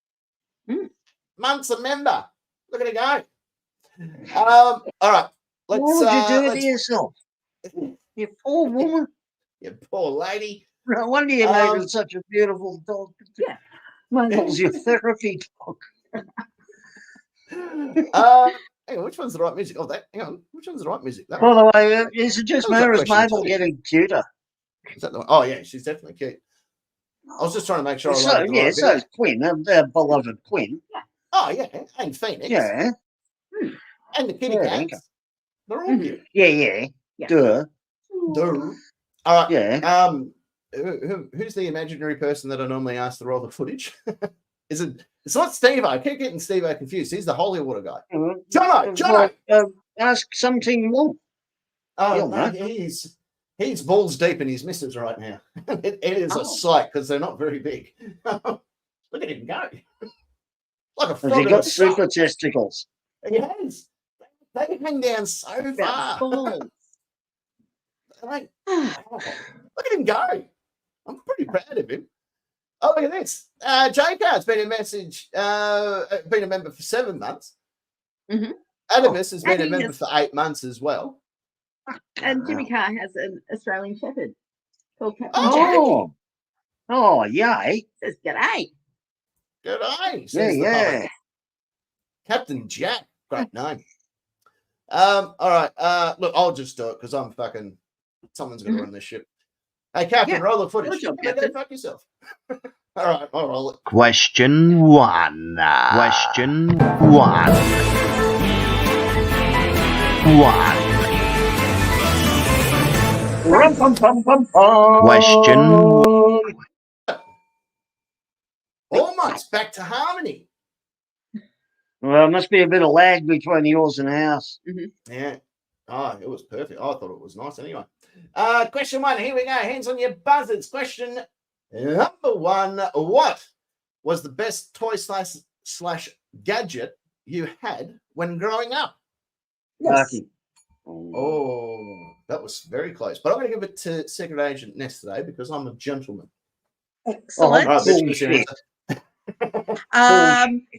Months a member. Look at it go. All right. Why would you do it to let's yourself? You poor woman. you poor lady. No wonder you made Um, it such a beautiful dog. Yeah. Mate, that was your therapy dog. Hang on, which one's the right music? Oh, hang on. Which one's the right music? That By one. the way, is it just That was me a or is question Mabel too. getting cuter? Is that the one? Oh, yeah, she's definitely cute. I was just trying to make sure I So, loaded the yeah, right so video. is Quinn, our beloved Quinn. Oh, yeah, and Phoenix. Yeah, And the kitty Yeah. cats. They're all cute. yeah. Yeah. Duh. Duh. All right. Yeah. Who's the imaginary person that I normally ask to roll the footage? It's not Steve. I keep getting Steve confused. He's the holy water guy. Jono. Ask something more. Oh, He'll no, know. he's balls deep in his misses right now. it is a sight because they're not very big. Look at him go. Like a Has frog he in a got sock. super testicles? He has. They hang down so far. Like, look at him go. I'm pretty proud of him. Oh, look at this. J-Card's been a member for 7 months. Mhm. Adamus has been And a he member has- for 8 months as well. And Jimmy Carr has an Australian Shepherd called Captain Oh, Jack. Oh, yay. Says g'day. Good eye, Yeah, says the yeah. public. Captain Jack. Great name. All right. Look, I'll just do it because I'm fucking. Someone's going to run this ship. Hey, Captain, Yeah. roll the footage. Good job, Yeah, go Captain. fuck yourself. All right, I'll roll it. Question 1. Question 1. 1. Question. Almost back to harmony. Well, there must be a bit of lag between yours and ours. Yeah. Oh, it was perfect. I thought it was nice anyway. Question 1. Here we go. Hands on your buzzers. Question number 1. What was the best toy slash gadget you had when growing up? Lucky. Oh, that was very close. But I'm going to give it to Secret Agent Ness today because I'm a gentleman. Excellent. All right, bitch, bullshit.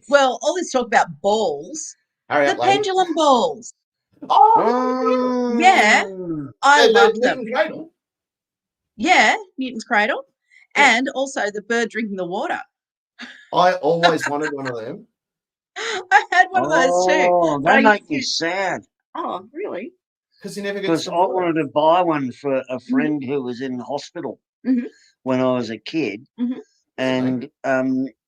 Well, all this talk about balls, Hurry the up, lady. pendulum balls. Oh, Yeah. I the love them. Newton Cradle. Yeah, Newton's cradle, Yeah. and also the bird drinking the water. I always wanted one of them. I had one of those too. Oh, But I they make used me to- sad. Oh, really? Because you never get Because some I water. wanted to buy one for a friend who was in hospital Mhm. when I was a kid. Mhm. And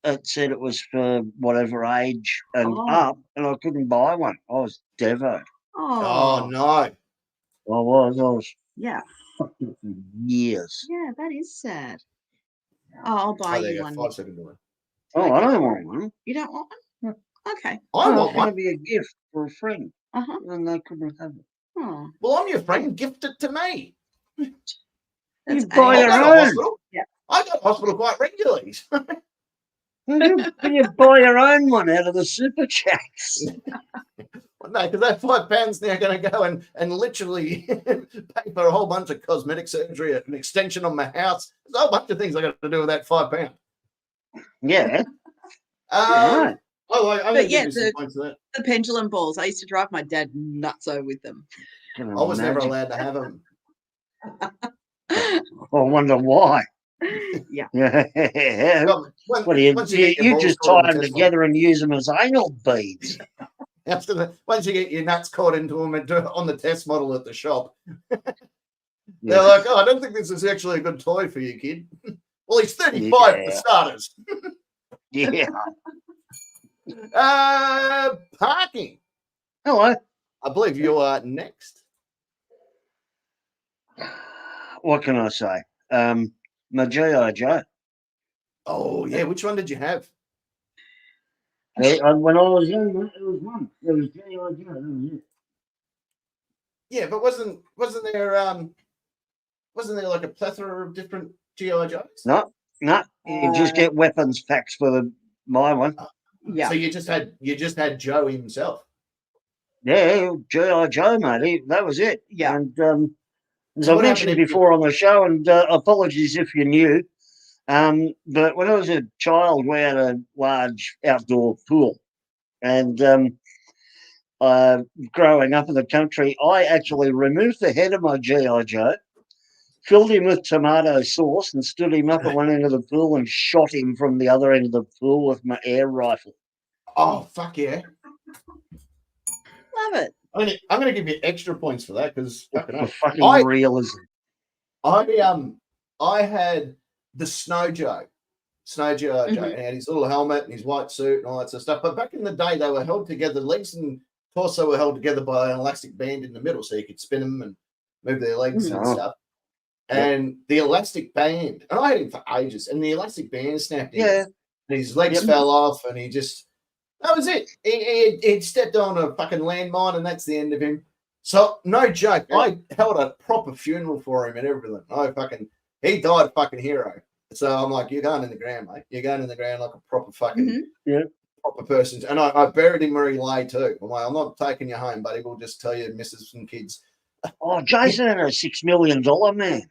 it said it was for whatever age and Oh. up, and I couldn't buy one. I was devoted. Oh, Oh, no. I was yeah. fucking for years. Yeah, that is sad. Oh, I'll buy Oh, there you you go. one. 5 second delay. Oh, I don't want one. You don't want one? Okay. I Oh, want it's going to one. be a gift for a friend, Uh-huh. and they couldn't have it. Oh, Well, I'm your friend. Gift it to me. that's You buy I your go to own. hospital. Yeah. I go to hospital quite regularly. You buy your own one out of the super chats. No, because that £5 now going to go and literally pay for a whole bunch of cosmetic surgery, an extension on my house. There's a whole bunch of things I got to do with that £5. Yeah. I'm But going to yeah, give you some points for that. the pendulum balls. I used to drive my dad nutso with them. Can I was never imagine. allowed to have them. I wonder why. Yeah. Yeah. Well, What do you once you, get your you balls just caught tie in the them test together and use them as anal beads. once you get your nuts caught into them and do it on the test model at the shop, Yeah. they're like, "Oh, I don't think this is actually a good toy for you, kid." Well, he's 35 for Yeah. starters. Yeah. Parking. Hello. I believe you are next. What can I say? My G.I. Joe. Oh yeah, which one did you have? When I was young, it was one. It was G.I. Joe. That was it. Yeah, but wasn't there like a plethora of different GI Joes? No, you just get weapons packs for my one. Yeah. So you just had Joe himself. Yeah, G.I. Joe, mate. That was it. Yeah. And As So I what mentioned happened if- before on the show, and apologies if you're new, but when I was a child, we had a large outdoor pool. And growing up in the country, I actually removed the head of my G.I. Joe, filled him with tomato sauce, and stood him up at one end of the pool and shot him from the other end of the pool with my air rifle. Oh, fuck yeah. Love it. I'm going to give you extra points for that because The fucking realism. I had the Snow Joe. Snow Joe, Mhm. and he had his little helmet and his white suit and all that sort of stuff. But back in the day, they were held together. Legs and torso were held together by an elastic band in the middle, so you could spin them and move their legs and Oh. stuff. Yep. And the elastic band, and I had him for ages, and the elastic band snapped in. Yeah. And his legs Yep. fell off, and that was it. He'd stepped on a fucking landmine, and that's the end of him. So, no joke, Yep. I held a proper funeral for him and everything. He died a fucking hero. So I'm like, you're going in the ground, mate. You're going in the ground like a proper fucking proper person. And I buried him where he lay too. I'm like, I'm not taking you home, buddy. We'll just tell your missus and kids. Oh, Jason had a $6 million man.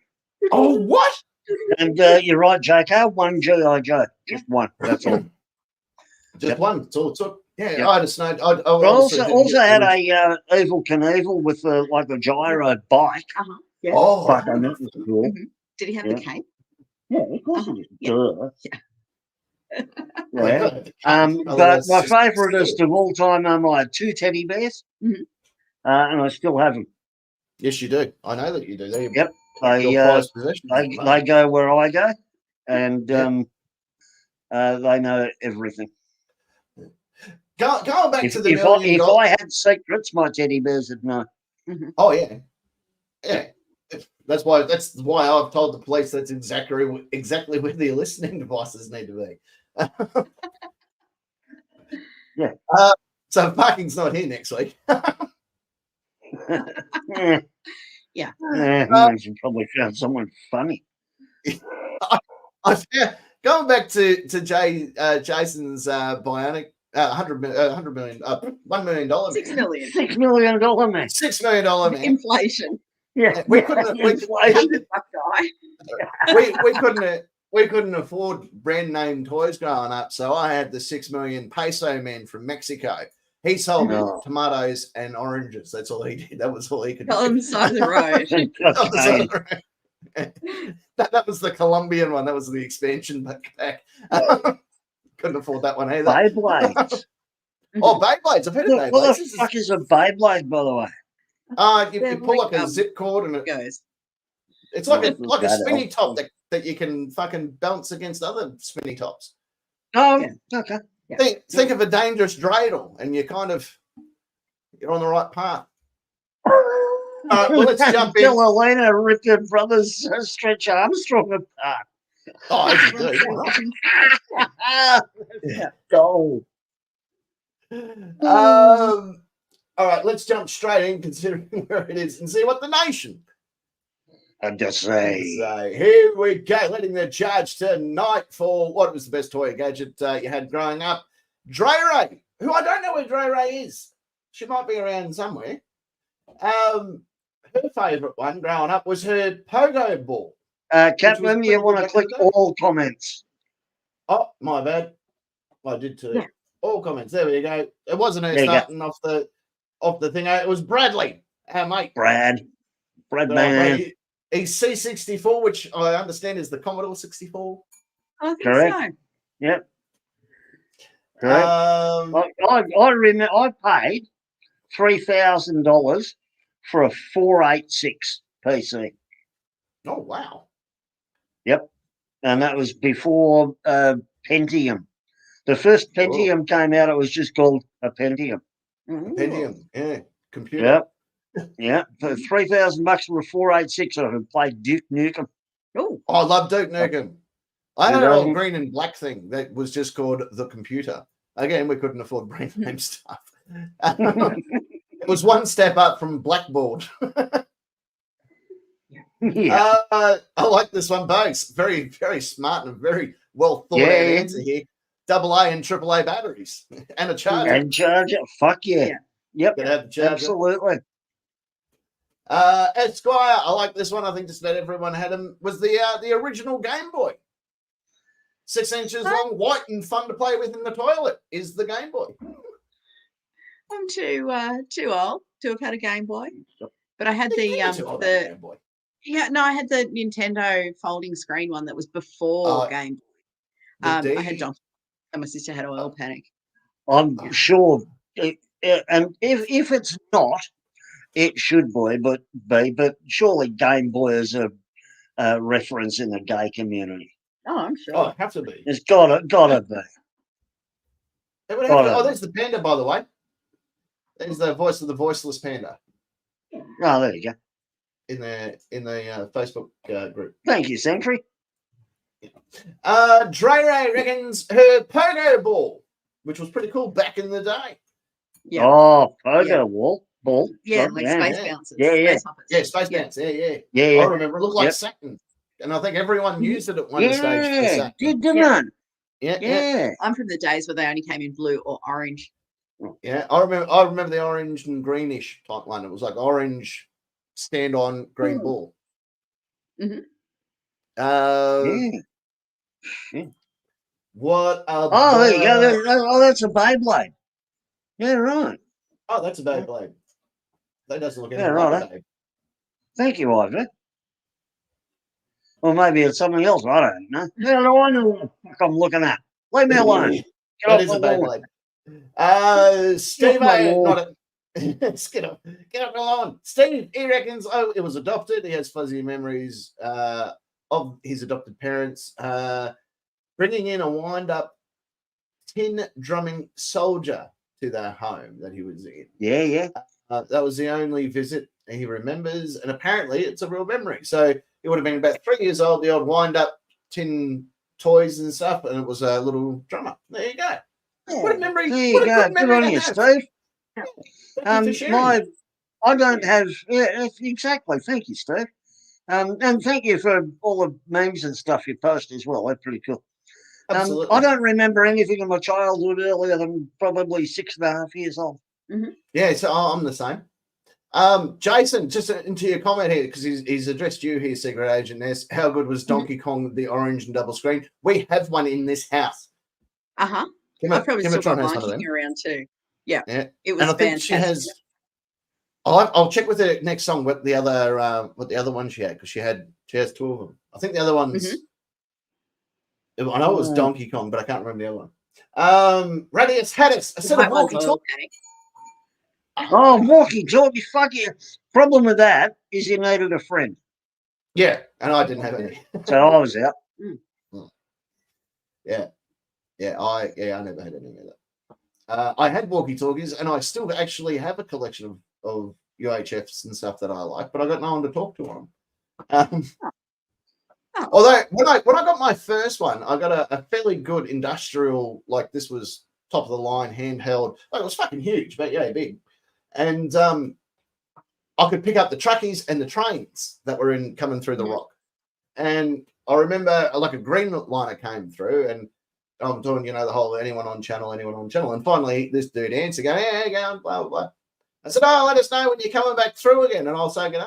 Oh, what? And you're right, JK, one G.I. Joe. Just one. That's all. Just one. That's all it took. Yeah, Yep. I had a snow. I also had a Evel Knievel with like a gyro bike. Yeah. Oh, Fuck, I know it was cool. Mhm. Did he have the cape? Yeah, of course it is. Yeah. Duh. yeah. But my favouriteest of all time I had two teddy bears, Mhm. and I still have them. Yes, you do. I know that you do. They're Yep. your prized possessions. They go where I go, and they know everything. Going back to the If $1 million. I had secrets, my teddy bears would know. Oh yeah, yeah. That's why I've told the police that's exactly where the listening devices need to be. Yeah. So parking's not here next week. Yeah. You should probably found someone funny. Going back to Jason's bionic $100 million, $1 million, $6 million. $6 million man. $6 million man. Inflation. Yeah, We couldn't. $100 guy. We couldn't afford brand name toys growing up, so I had the 6 million peso man from Mexico. He sold me tomatoes and oranges. That's all he did. That was all he could do. On the side of the road. That was the Colombian one. That was the expansion backpack. Couldn't afford that one either. Beyblades. Oh, Beyblades. I've heard of Beyblades. What the fuck is a Beyblade, by the way? You pull like a zip cord and it goes. It's like a spinny top that you can fucking bounce against other spinny tops. Oh, okay. Think of a dangerous dreidel, and you're on the right path. All right, well, let's jump in. Bill Elena ripped her brother's Stretch Armstrong apart. Oh, as you do. Gold. All right, let's jump straight in, considering where it is, and see what the nation. I just say. So here we go, letting the charge tonight for what was the best toy gadget you had growing up. Dre Ray, who I don't know where Dre Ray is. She might be around somewhere. Her favourite one growing up was her pogo ball. Captain, you want to click all comments? Oh, my bad. I did too. Yeah. All comments. There we go. It wasn't her starting off the thing. It was Bradley, our mate. Brad man. He's C64, which I understand is the Commodore 64. I think Correct. so. Yep. Correct. I remember I paid $3,000 for a 486 PC. Oh wow! Yep, and that was before Pentium. The first Pentium came out. It was just called a Pentium. Pentium, yeah, computer. Yep. Yeah, for $3,000 for a 486, I could play Duke Nukem. Oh, I love Duke Nukem. I had an old green and black thing that was just called the computer. Again, we couldn't afford brand name stuff. It was one step up from Blackboard. Yeah. I like this one, Bugs. Very, very smart and very well thought out answer here. AA and AAA batteries and a charger. And charger. Fuck yeah. Yep. Gotta have the charger. Absolutely. Esquire, I like this one. I think just about everyone had them. Was the original Game Boy. 6 inches long, white and fun to play with in the toilet is the Game Boy. I'm too old to have had a Game Boy, but I had Game Boy. I had the Nintendo folding screen one that was before Game Boy. I had Donkey, and my sister had Oil Panic. I'm sure, and if it's not, it should be, but surely Game Boy is a reference in the gay community. Oh, I'm sure. Oh, it has to be. It's gotta be. There's the panda, by the way. There's the voice of the voiceless panda. Oh, there you go. In the Facebook group. Thank you, Sentry. Dre reckons her pogo ball, which was pretty cool back in the day. Yeah. Oh, pogo ball. Yeah, like space bouncers. Yeah. Space bounce. Yeah. Yeah. I remember it looked like Saturn. And I think everyone used it at one stage. Yeah, didn't it? Yeah. I'm from the days where they only came in blue or orange. Yeah, I remember the orange and greenish type one. It was like orange stand on green ball. Mm-hmm. What about... Oh, there you go. That's a Beyblade. Yeah, right. Oh, that's a Beyblade. That doesn't look anything like a Beyblade. Thank you, Ivor. Or maybe it's something else. I don't know. How do I know what the fuck I'm looking at? Leave me alone. That is a Beyblade. Steve, get up the lawn. Steve, he reckons, it was adopted. He has fuzzy memories of his adopted parents bringing in a wind-up tin drumming soldier to their home that he was in. Yeah. That was the only visit he remembers, and apparently it's a real memory. So he would have been about 3 years old, the old wind-up tin toys and stuff, and it was a little drummer. There you go. What a memory. There you go. Good on you, Steve. I don't have... Yeah, exactly. Thank you, Steve. And thank you for all the memes and stuff you post as well. They're pretty cool. Absolutely. I don't remember anything of my childhood earlier than probably 6.5 years old. Mm-hmm. Yeah, so I'm the same. Jason, just into your comment here, because he's addressed you here, Secret Agent Ness. How good was Donkey Kong, the orange and double screen? We have one in this house. Uh-huh. I probably still got mine around too. Yeah. It was fantastic. She has... I'll check with her next song what the other one she had, because she has 2 of them. I think the other one's... I know it was Donkey Kong, but I can't remember the other one. Radius Haddis, a set of walkie-talkie. Oh, walkie-talkie, fuck you. Problem with that is you needed a friend. Yeah, and I didn't have any. So I was out. Yeah, I never had any of that. I had walkie-talkies, and I still actually have a collection of UHFs and stuff that I like, but I got no one to talk to on them. Although when I got my first one, I got a fairly good industrial, like this was top of the line handheld. Like it was fucking huge, but yeah, big. And I could pick up the truckies and the trains that were coming through the rock. And I remember like a green liner came through, and I'm doing, the whole anyone on channel. And finally this dude answered, going, yeah, going, blah, blah, blah. I said, oh, let us know when you're coming back through again, and I'll say good day.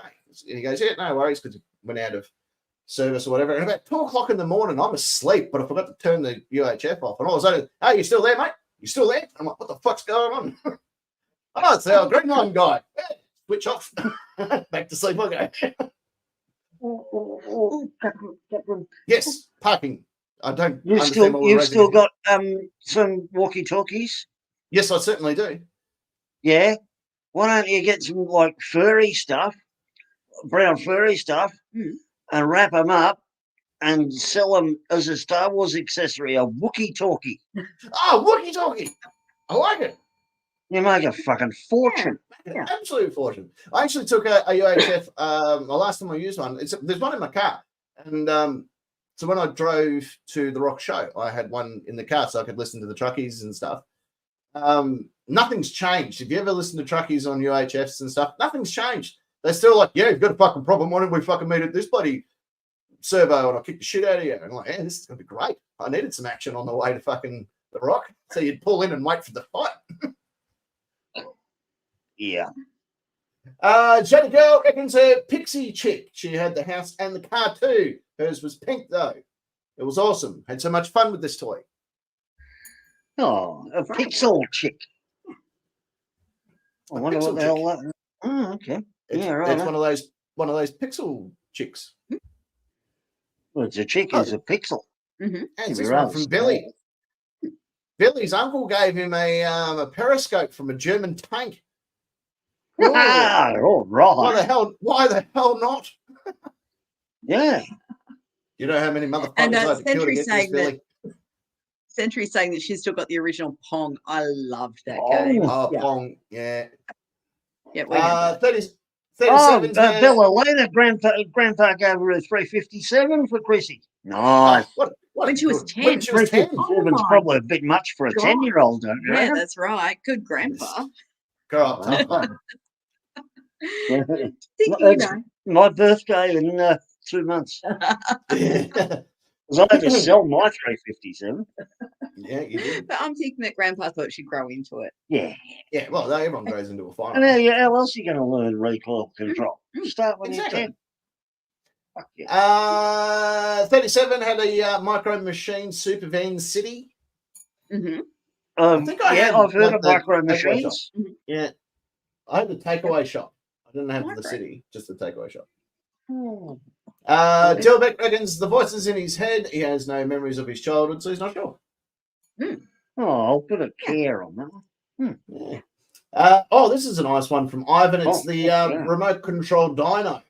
And he goes, yeah, no worries, because he went out of service or whatever. And about 2 o'clock in the morning, I'm asleep, but I forgot to turn the UHF off. And all of a sudden, hey, you still there, mate? You still there? I'm like, what the fuck's going on? Oh, it's our green line guy. Yeah, switch off. Back to sleep I go. Yes, parking. I don't. You've still got some walkie-talkies? Yes, I certainly do. Yeah. Why don't you get some like furry stuff, brown furry stuff, and wrap them up and sell them as a Star Wars accessory, a Wookie-talkie. Oh, Wookie-talkie. I like it. You make a fucking fortune. Yeah. Absolute fortune. I actually took a UHF, the last time I used one, there's one in my car. And so when I drove to the Rock Show, I had one in the car so I could listen to the truckies and stuff. Nothing's changed. If you ever listen to truckies on UHFs and stuff, nothing's changed. They're still like, yeah, you've got a fucking problem. Why don't we fucking meet at this bloody servo and I'll kick the shit out of you? And I'm like, yeah, this is going to be great. I needed some action on the way to fucking the Rock. So you'd pull in and wait for the fight. Yeah. Jenny Girl reckons her pixie chick. She had the house and the car too. Hers was pink though. It was awesome. Had so much fun with this toy. Oh, a pixel chick. I wonder what the hell that. Oh, okay. It's, yeah, right. It's one of those pixel chicks. Well, it's a chick is a pixel. Mm-hmm. And this one from Billy. Billy's uncle gave him a periscope from a German tank. Ah, all right. Why the hell not? Yeah. You know how many motherfuckers And I had to kill to get this, Billy? Century's saying that she's still got the original Pong. I loved that Oh, game. Oh, yeah. Pong, yeah. Yeah, we had that. 37. Bella Lena, Grandpa gave her a 357 for Chrissy. Nice. When she was 10. When she was 10. 357 is probably a bit much for a 10-year-old, don't you? Yeah, that's right. Good grandpa. Grow up, tough one. It's my birthday in 2 months. Because I had to sell my 357. Yeah, you did. But I'm thinking that grandpa thought she'd grow into it. Yeah. Yeah, well, everyone goes into a fire. And how else are you going to learn recoil control? Start when you're 10. Fuck yeah. 37 had a Micro Machine Super Van City. Mm-hmm. I've heard of Micro Machines. Yeah. I had the takeaway shop. I didn't have the city, just the takeaway shop. Delbeck reckons the voices in his head. He has no memories of his childhood, so he's not sure. Oh, I'll put a care on that one. Yeah. This is a nice one from Ivan. It's the remote control dino.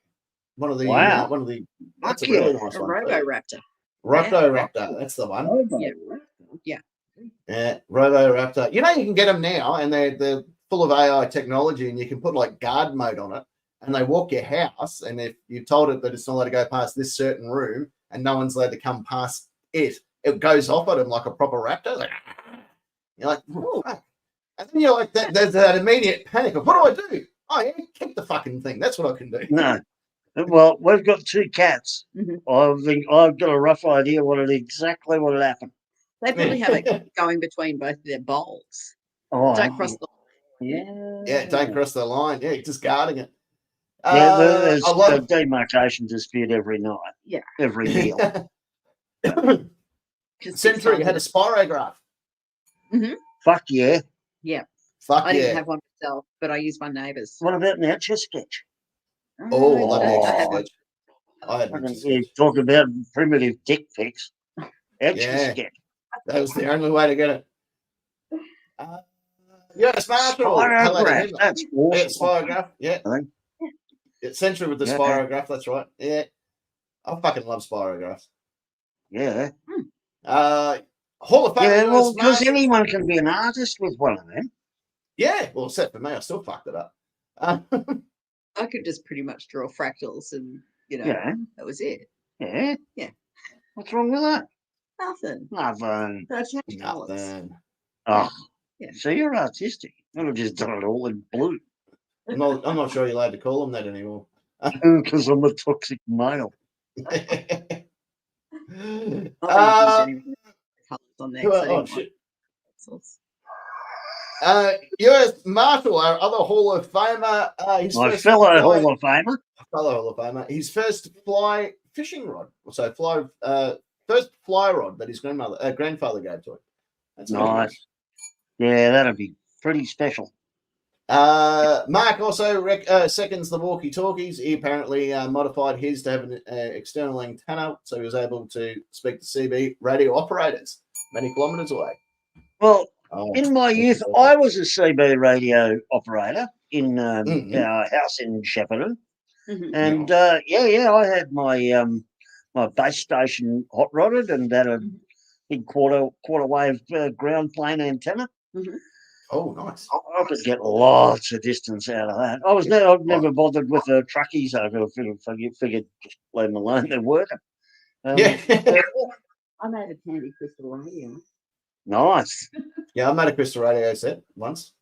One of the that's a really nice one. Robo-Raptor. Raptor, that's the one. Yeah, Robo-Raptor. You know you can get them now, and they're full of AI technology, and you can put like guard mode on it, and they walk your house, and if you've told it that it's not allowed to go past this certain room, and no one's allowed to come past it, it goes off at them like a proper raptor. Like, you're like, oh, fuck. And then you're like, there's that immediate panic of, what do I do? Oh, yeah, kick the fucking thing. That's what I can do. No. Well, we've got 2 cats. I think I've got a rough idea exactly what happened. they probably have it going between both of their bowls. Oh, Don't cross the Yeah, don't cross the line. Yeah, just guarding it. There's a demarcation dispute every night. Yeah. Every meal. Century had a spirograph. Fuck yeah. Yeah. Fuck I yeah. didn't have one myself, but I used my neighbour's. What about an etch a sketch? Oh, I love the I had You talk about primitive dick pics. Etch a sketch. That was the only way to get it. Marshall. Spirograph. That's awesome. Yeah, spirograph. Yeah. It's Century with the spirograph. That's right. Yeah. I fucking love spirographs. Yeah. Hall of Fame. Yeah, well, because anyone can be an artist with one of them. Yeah, well, except for me, I still fucked it up. I could just pretty much draw fractals and, that was it. Yeah. Yeah. What's wrong with that? Nothing. Nothing. But I changed colours. Nothing. Oh, yeah. So you're artistic. I've just done it all in blue. I'm not sure you're allowed to call them that anymore. Because I'm a toxic male. US Marshall, our other Hall of Famer. My fellow Hall of Famer. His first fly fishing rod. So first fly rod that his grandfather gave to him. That's nice. Yeah, that'd be pretty special. Mark also seconds the walkie-talkies. He apparently modified his to have an external antenna, so he was able to speak to CB radio operators many kilometres away. Well, in my youth, I was a CB radio operator in our house in Shepparton. And, I had my my base station hot rodded and had a big quarter wave ground plane antenna. Oh, nice. I could get lots of distance out of that. I've never bothered with the truckies. I figured just leave them alone. They're working. I made a Tandy crystal radio. Nice. Yeah, I made a crystal radio set once,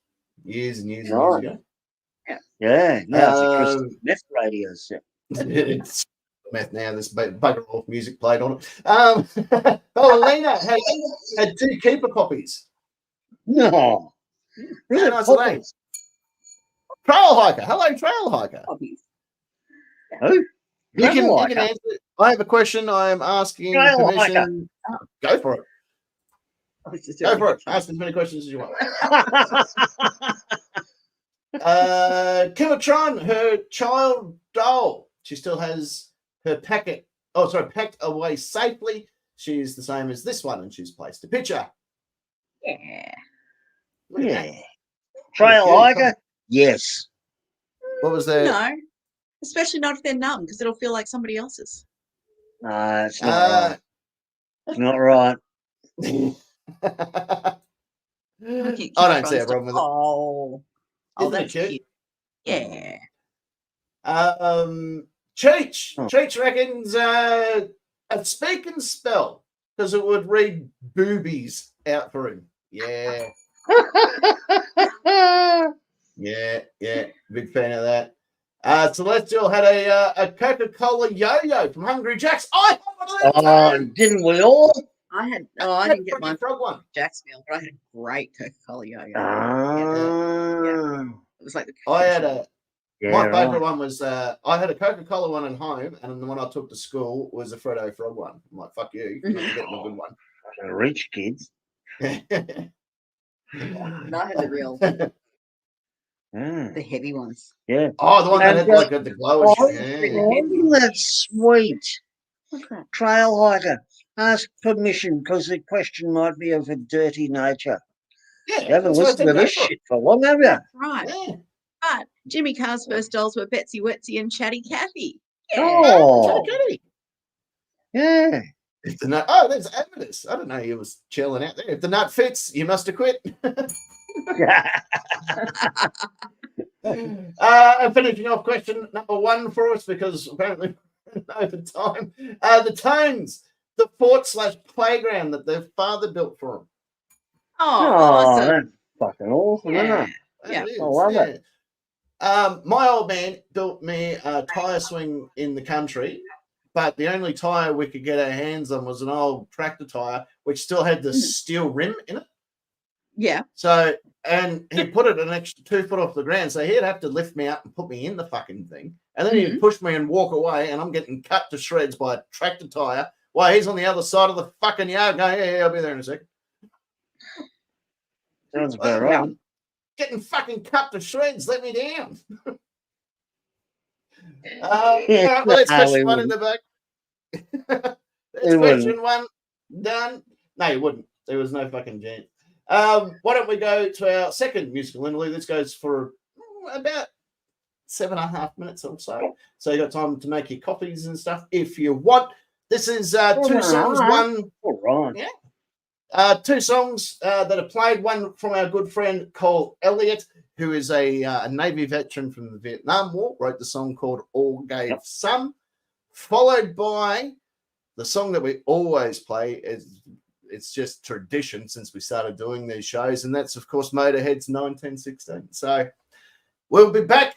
years and years ago. Yeah. Now it's a crystal meth radio set. It's meth now. There's bugger off music played on it. Alina had 2 keeper copies. No. Really nice. Trail hiker. Hello, trail hiker. Hobbies. Who? You can Trail hiker? answer. I have a question. I am asking Trail permission. Go for it. I was just Go doing for it. it. Ask as many questions as you want. Kimatron, her child doll. She still has her packet. Oh, sorry, packed away safely. She's the same as this one, and she's placed a picture. Yeah. Look at that. Yeah. Trail Cute. hiker? Yes. What was that? No, especially not if they're numb, because it'll feel like somebody else's. No, it's not right. It's not right. I Look at don't see a Kimatron's problem with it. Oh, Isn't it that's cute? cute. Yeah. Cheech. Oh. Cheech reckons a speak and spell because it would read boobies out for him. Yeah. Yeah. Big fan of that. Celestial had a Coca-Cola yo-yo from Hungry Jack's. I have one of them too. Didn't we all? I I didn't get had a mine frog one. from Jack's meal, but I had a great Coca-Cola yo-yo. It was like the I had cutest a. Yeah, My favourite right. one was I had a Coca-Cola one at home, and the one I took to school was a Freddo Frog one. I'm like, fuck you, you're not getting a good one. Rich kids. one. And I had the real, Mm. the heavy ones. Yeah. Oh, the one that And, had like the glow. Oh, Yeah. that's sweet. What's that? Trail hiker. Ask permission because the question might be of a dirty nature. Yeah, You haven't that's what I listened to said, go this for it. shit for long, have you? Right. Yeah. But Jimmy Carr's first dolls were Betsy Wetsy and Chatty Cathy. Oh, Goody. yeah. If the nut, oh, there's evidence. I don't know he was chilling out there. If the nut fits, you must have quit. And finishing off question number 1 for us because apparently over time. The Tones, the fort/playground that their father built for them. Oh, Oh, awesome. that's fucking awesome, isn't Yeah. it? Yeah. It is, I love it. My old man built me a tyre swing in the country, but the only tyre we could get our hands on was an old tractor tyre, which still had the steel rim in it. Yeah. So, and he put it an extra 2 foot off the ground, so he'd have to lift me up and put me in the fucking thing, and then he'd push me and walk away, and I'm getting cut to shreds by a tractor tyre while he's on the other side of the fucking yard going, yeah, I'll be there in a second. Sounds about right. Getting fucking cut to shreds, let me down. All right, well, that's question 1 in the back. That's question 1 done. No, you wouldn't. There was no fucking chance. Why don't we go to our second musical interlude? This goes for about 7.5 minutes or so. So you got time to make your coffees and stuff if you want. This is 2 songs, one. All right. Yeah. 2 songs that are played. One from our good friend Cole Elliott, who is a Navy veteran from the Vietnam War, wrote the song called All Gave Some, followed by the song that we always play. It's just tradition since we started doing these shows, and that's, of course, Motorhead's 1916. So we'll be back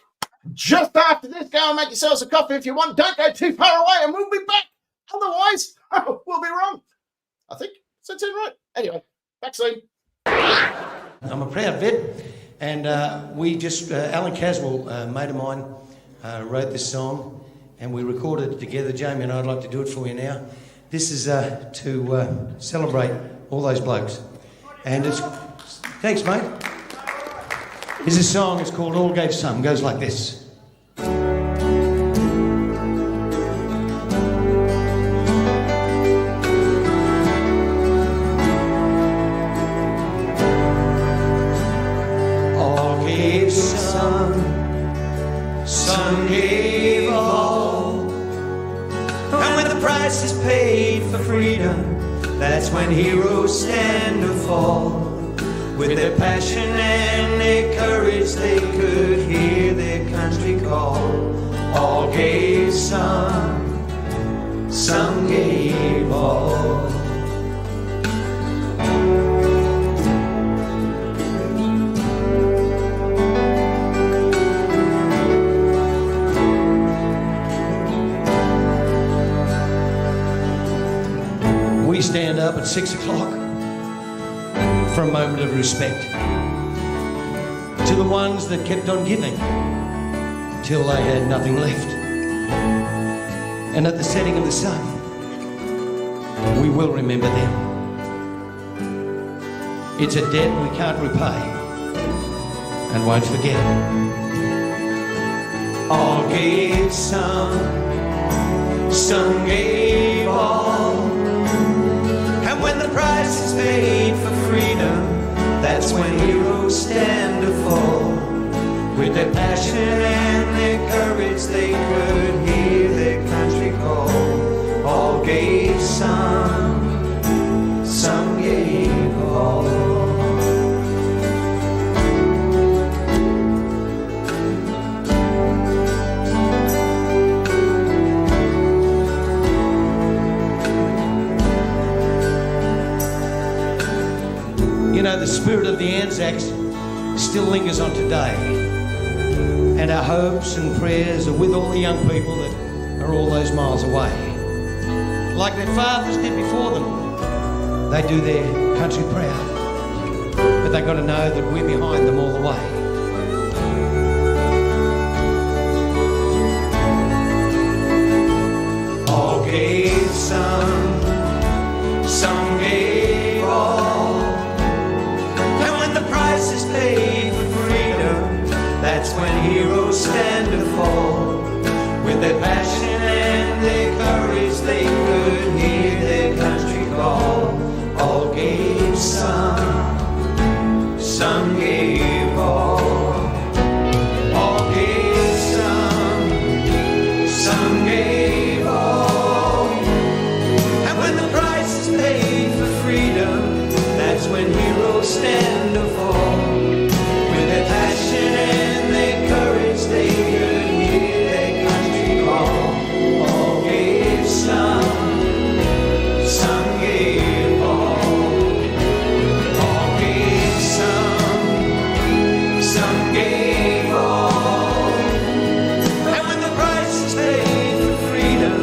just after this. Go and make yourselves a coffee if you want. Don't go too far away, and we'll be back. Otherwise, we'll be wrong. I think. So soon, right? Anyway, back soon. I'm a proud vet, and Alan Caswell, a mate of mine, wrote this song, and we recorded it together. Jamie and I'd like to do it for you now. This is to celebrate all those blokes, and it's thanks, mate. Here's a song. It's called All Gave Some. It goes like this. Some gave all, and when the price is paid for freedom, that's when heroes stand or fall. With their passion and their courage, they could hear their country call. All gave some gave all. We stand up at 6 o'clock for a moment of respect. to the ones that kept on giving till they had nothing left. And at the setting of the sun, we will remember them. It's a debt we can't repay and won't forget. All gave some gave all. And when the price is paid for freedom, that's when heroes stand or fall. With their passion and their courage, they could hear their country call. All gave some gave all. You know, the spirit of the Anzacs still lingers on today. And our hopes and prayers are with all the young people that are all those miles away. Like their fathers did before them, they do their country proud. But they've got to know that we're behind them all the way. All gave some gave all. And when the price is paid for freedom, that's when heroes stand or fall. With their passion and their courage, they could hear their country call. All gave some gave all. All gave some gave all. And when the price is paid for freedom, that's when heroes stand or fall. With their passion and their courage, they could hear their country call. All gave some gave all. All gave some gave all. And when the price is paid for freedom,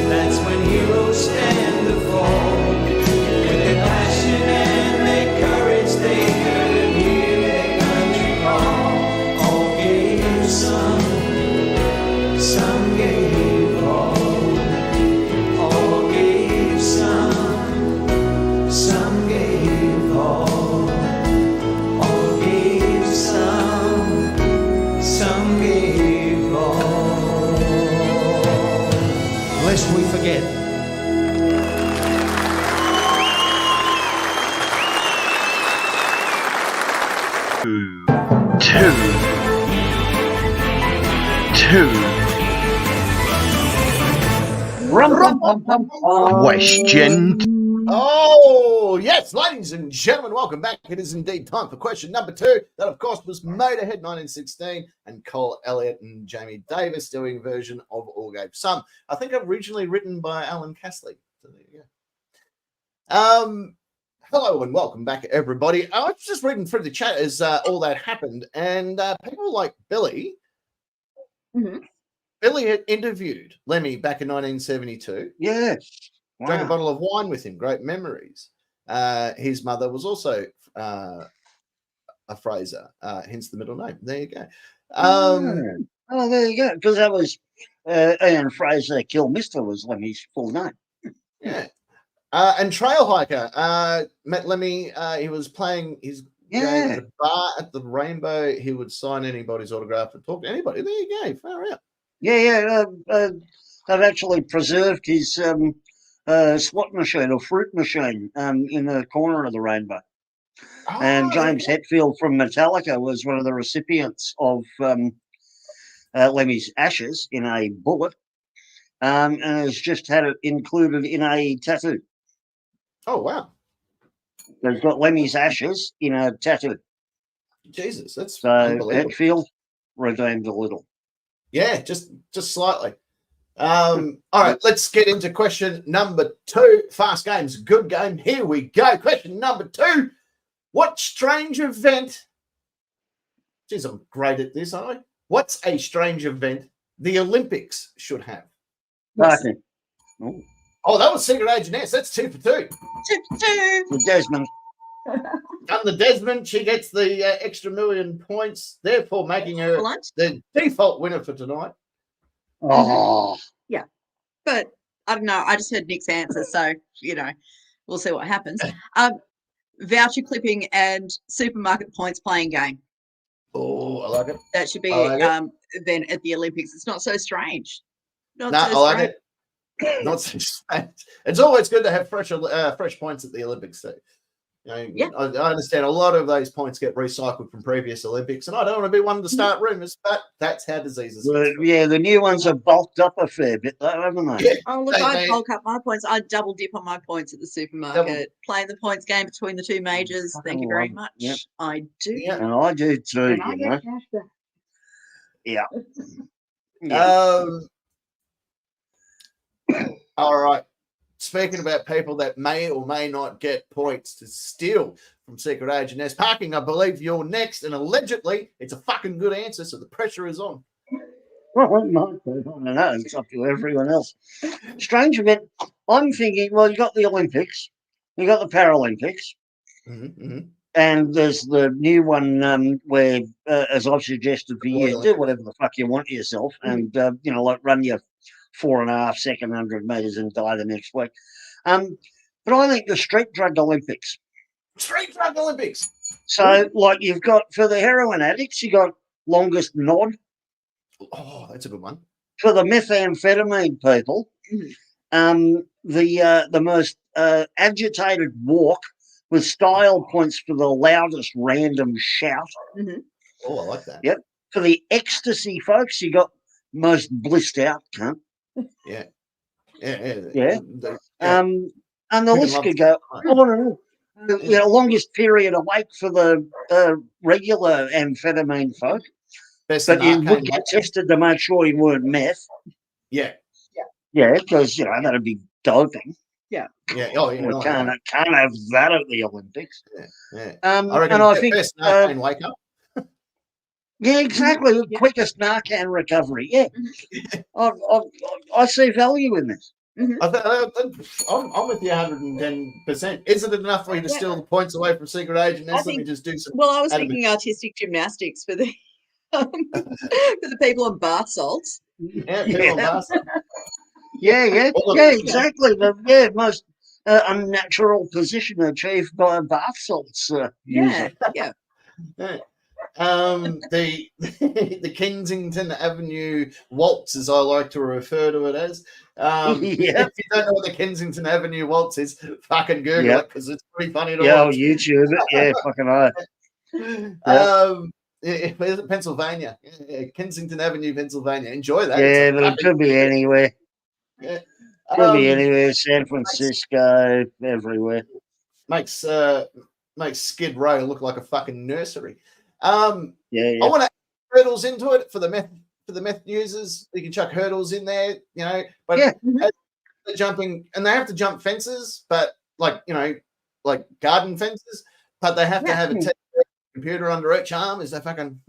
that's when heroes stand or fall. With their passion and their courage, they could hear their country call. All gave some gave all. All gave some gave all. All gave some gave all. Lest we forget. Two. Question. Oh, yes, ladies and gentlemen, welcome back. It is indeed time for question number 2. That, of course, was Made Ahead 1916 and Cole Elliott and Jamie Davis doing a version of All Gave Some. I think originally written by Alan Castley. So there you go. Hello and welcome back, everybody. I was just reading through the chat as all that happened, and people like Billy. Mhm. Billy had interviewed Lemmy back in 1972. Yes. Wow. Drank a bottle of wine with him. Great memories. His mother was also a Fraser, hence the middle name. There you go. Oh, there you go. Because that was Ian Fraser Kilmister was Lemmy's full name. Yeah. And Trail Hiker met Lemmy. He was playing his game at a bar at the Rainbow. He would sign anybody's autograph and talk to anybody. There you go. Far out. Yeah. They've actually preserved his slot machine or fruit machine in the corner of the Rainbow. Oh, And James Hetfield from Metallica was one of the recipients of Lemmy's ashes in a bullet, and has just had it included in a tattoo. Oh, wow. They've got Lemmy's ashes in a tattoo. Jesus, that's So unbelievable. Hetfield redeemed a little. Yeah, just slightly. All right, let's get into question number 2. Fast games, good game. Here we go. Question number 2. What strange event? Geez, I'm great at this, aren't I? What's a strange event the Olympics should have? Barking. Oh, that was Secret Agent S. That's 2 for 2. For Desmond. Under Desmond, she gets the extra million points, therefore making her Blunt. the default winner for tonight. Oh, But I don't know. I just heard Nick's answer, so we'll see what happens. Voucher clipping and supermarket points playing game. Oh, I like it. That should be I like then at the Olympics. It's not so strange. No, I like it. Not so strange. It's always good to have fresh points at the Olympics too. Yeah. I understand a lot of those points get recycled from previous Olympics, and I don't want to be one to start rumours, but that's how diseases. yeah, the new ones have bulked up a fair bit, though, haven't they? Yeah. Oh, look, I bulk up my points. I double dip on my points at the supermarket. Playing the points game between the two majors. Thank you very much. Yep. I do. Yeah. And I do too, And I get cash back. Yeah. Yeah. All right. Speaking about people that may or may not get points to steal from Secret Agent S Parking, I believe you're next, and allegedly it's a fucking good answer, so the pressure is on. Well, it might be. I don't know. It's up to everyone else. Strange event. I'm thinking, well, you got the Olympics, you got the Paralympics, and there's the new one where, as I've suggested for you, do whatever the fuck you want to yourself, and like run your 4.5 second 100 meters and die the next week. But I think the street drug Olympics. Street drug Olympics. So, like, you've got for the heroin addicts, you got longest nod. Oh, that's a good one. For the methamphetamine people, the most agitated walk with style points for the loudest random shout. Oh, I like that. Yep. For the ecstasy folks, you got most blissed out cunt. Yeah. And the list could go on and on. Longest period awake for the regular amphetamine folk. But you would get tested to make sure you weren't meth. Yeah. Yeah, because, that'd be doping. Yeah. Yeah. Oh, yeah. We can't have that at the Olympics. Yeah. I think best Narcan wake up. Yeah, exactly. The quickest Narcan recovery. Yeah. I see value in this. I'm with you 110%. Is it enough for you to steal the points away from Secret Agent? Let me just do some. Well, I was thinking artistic gymnastics for the for the people on bath salts. Yeah, people on bath salts. Yeah, exactly. The most unnatural position achieved by a bath salts user. Yeah. The Kensington Avenue waltz, as I like to refer to it as. If you don't know what the Kensington Avenue waltz is, fucking Google it because it's pretty funny to watch. Yeah, YouTube it. Yeah, fucking right. Pennsylvania, Kensington Avenue, Pennsylvania. Enjoy that. Yeah, but it could be anywhere. Yeah. Could be anywhere. San Francisco, everywhere. Makes Skid Row look like a fucking nursery. I want to add hurdles into it for the meth users. You can chuck hurdles in there, But they're jumping, and they have to jump fences, but like garden fences. But they have to have a computer under each arm. Is that fucking?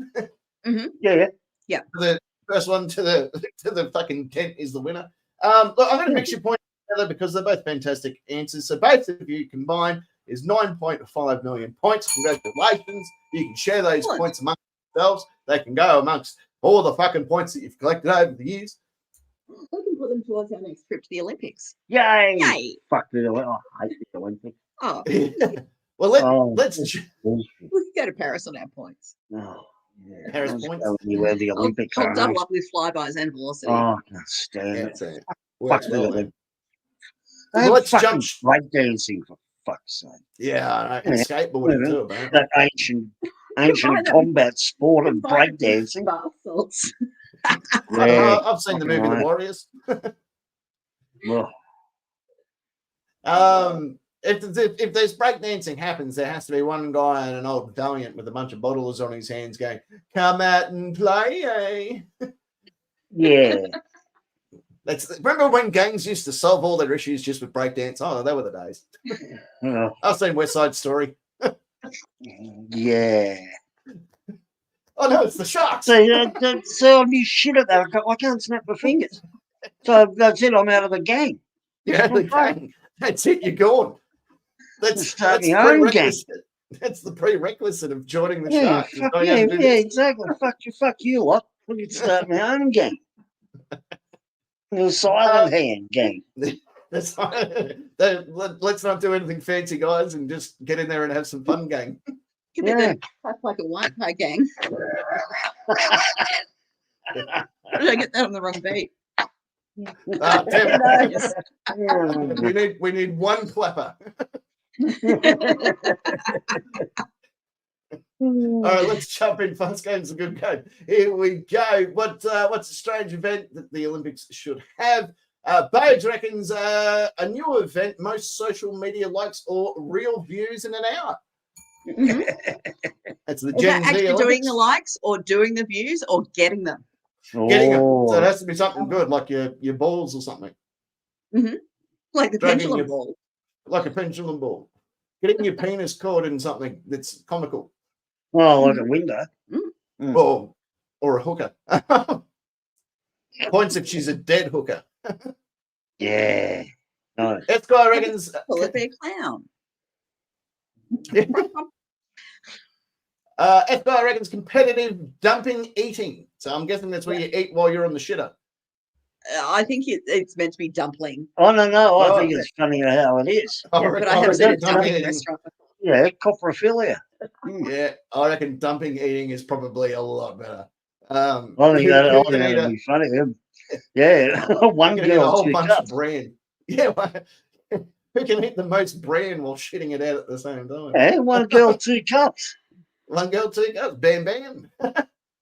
Yeah. The first one to the fucking tent is the winner. Look, I'm going to mix your points together because they're both fantastic answers. So both of you combined is 9.5 million points. Congratulations. You can share those points amongst yourselves. They can go amongst all the fucking points that you've collected over the years. We can put them towards our next trip to the Olympics. Yay! Fuck the Olympics. I hate the Olympics. Oh. Well, let's we can go to Paris on our points. Oh, yeah. Paris points. Where the Olympics I'll are. double up with flybys and velocity. Oh, I can't stand it. Fuck the Olympics. Let's jump breakdancing for fuck's sake. Yeah, and skateboarding too, man. That ancient combat sport of breakdancing. Bath salts. I've seen the movie The Warriors. If there's breakdancing happens, there has to be one guy in an old valiant with a bunch of bottles on his hands going, "Come out and play, eh?" Yeah. Remember when gangs used to solve all their issues just with breakdance? Oh, they were the days. I've seen West Side Story. Yeah. Oh no, it's the Sharks. So I'd be shit at that. I can't snap my fingers. So that's it. I'm out of the game. Yeah, the gang. That's it. You're gone. Start that's my own gang. prerequisite. That's the prerequisite of joining the Yeah, shark. fuck yeah, exactly. Fuck you lot. Let me start my own gang. The silent hand gang. Let's not do anything fancy, guys, and just get in there and have some fun, gang. Could be the Pack Like a White Pie gang. Did I get that on the wrong beat? Damn Nice. it. We need one clapper. All right, let's jump in. Fun game's a good game. Here we go. What's a strange event that the Olympics should have? Bage reckons a new event, most social media likes or real views in an hour. Mm-hmm. That's the Is Gen that Z actually Olympics. doing the likes or doing the views or getting them? Getting them. So it has to be something good, like your balls or something. Mm-hmm. Like the Dragging pendulum your- ball. Like a pendulum ball. Getting your penis caught in something that's comical. Oh, like a window. Or a hooker. Points if she's a dead hooker. Yeah. No. This guy reckons. Will it be a clown? F guy reckons competitive dumping eating. So I'm guessing that's where you eat while you're on the shitter. I think it's meant to be dumpling. Oh, no. I think it's funny how it is. But I have seen a dumpling eating. restaurant. Yeah, coprophilia. Yeah, I reckon dumping eating is probably a lot better. I think that'd be funny. Yeah, one girl, a whole 2 bunch cups. of bran. Yeah, who can eat the most bran while shitting it out at the same time? Yeah, one girl, 2 cups. One girl, 2 cups. Bam, bam.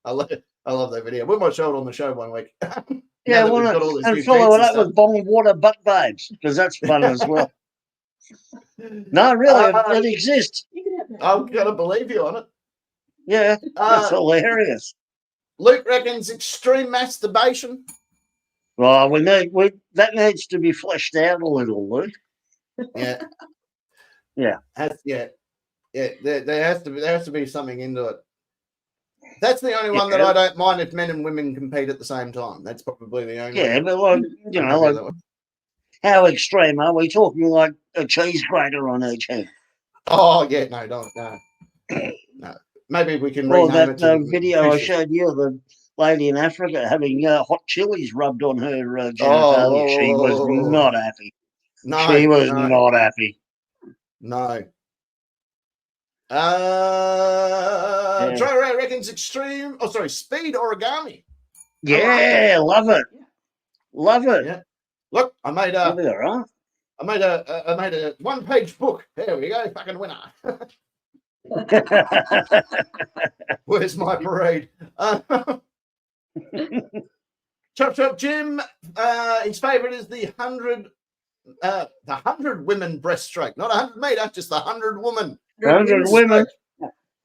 I love that video. We might show it on the show one week. Yeah, and follow it up with bong water butt babes, because that's fun as well. No, really, it exists. I'm gonna believe you on it. Yeah, that's hilarious. Luke reckons extreme masturbation. Well, that needs to be fleshed out a little, Luke. Yeah. Yeah. There has to be something into it. That's the only one that I don't mind if men and women compete at the same time. That's probably the only. Yeah, but like, how extreme are we talking? Like a cheese grater on each hand? Oh yeah, no. Maybe we can. Well, that video I showed you, the lady in Africa having hot chilies rubbed on her genitalia. She was not happy. No, she was not happy. No. Troy reckons extreme. Oh, sorry, speed origami. Yeah, love it. Love it. Yeah. Look, I made a 1-page book. There we go, fucking winner. Where's my parade? Chop Jim. His favourite is the 100 women breaststroke, not 100 meter, just the 100 woman. 100 women.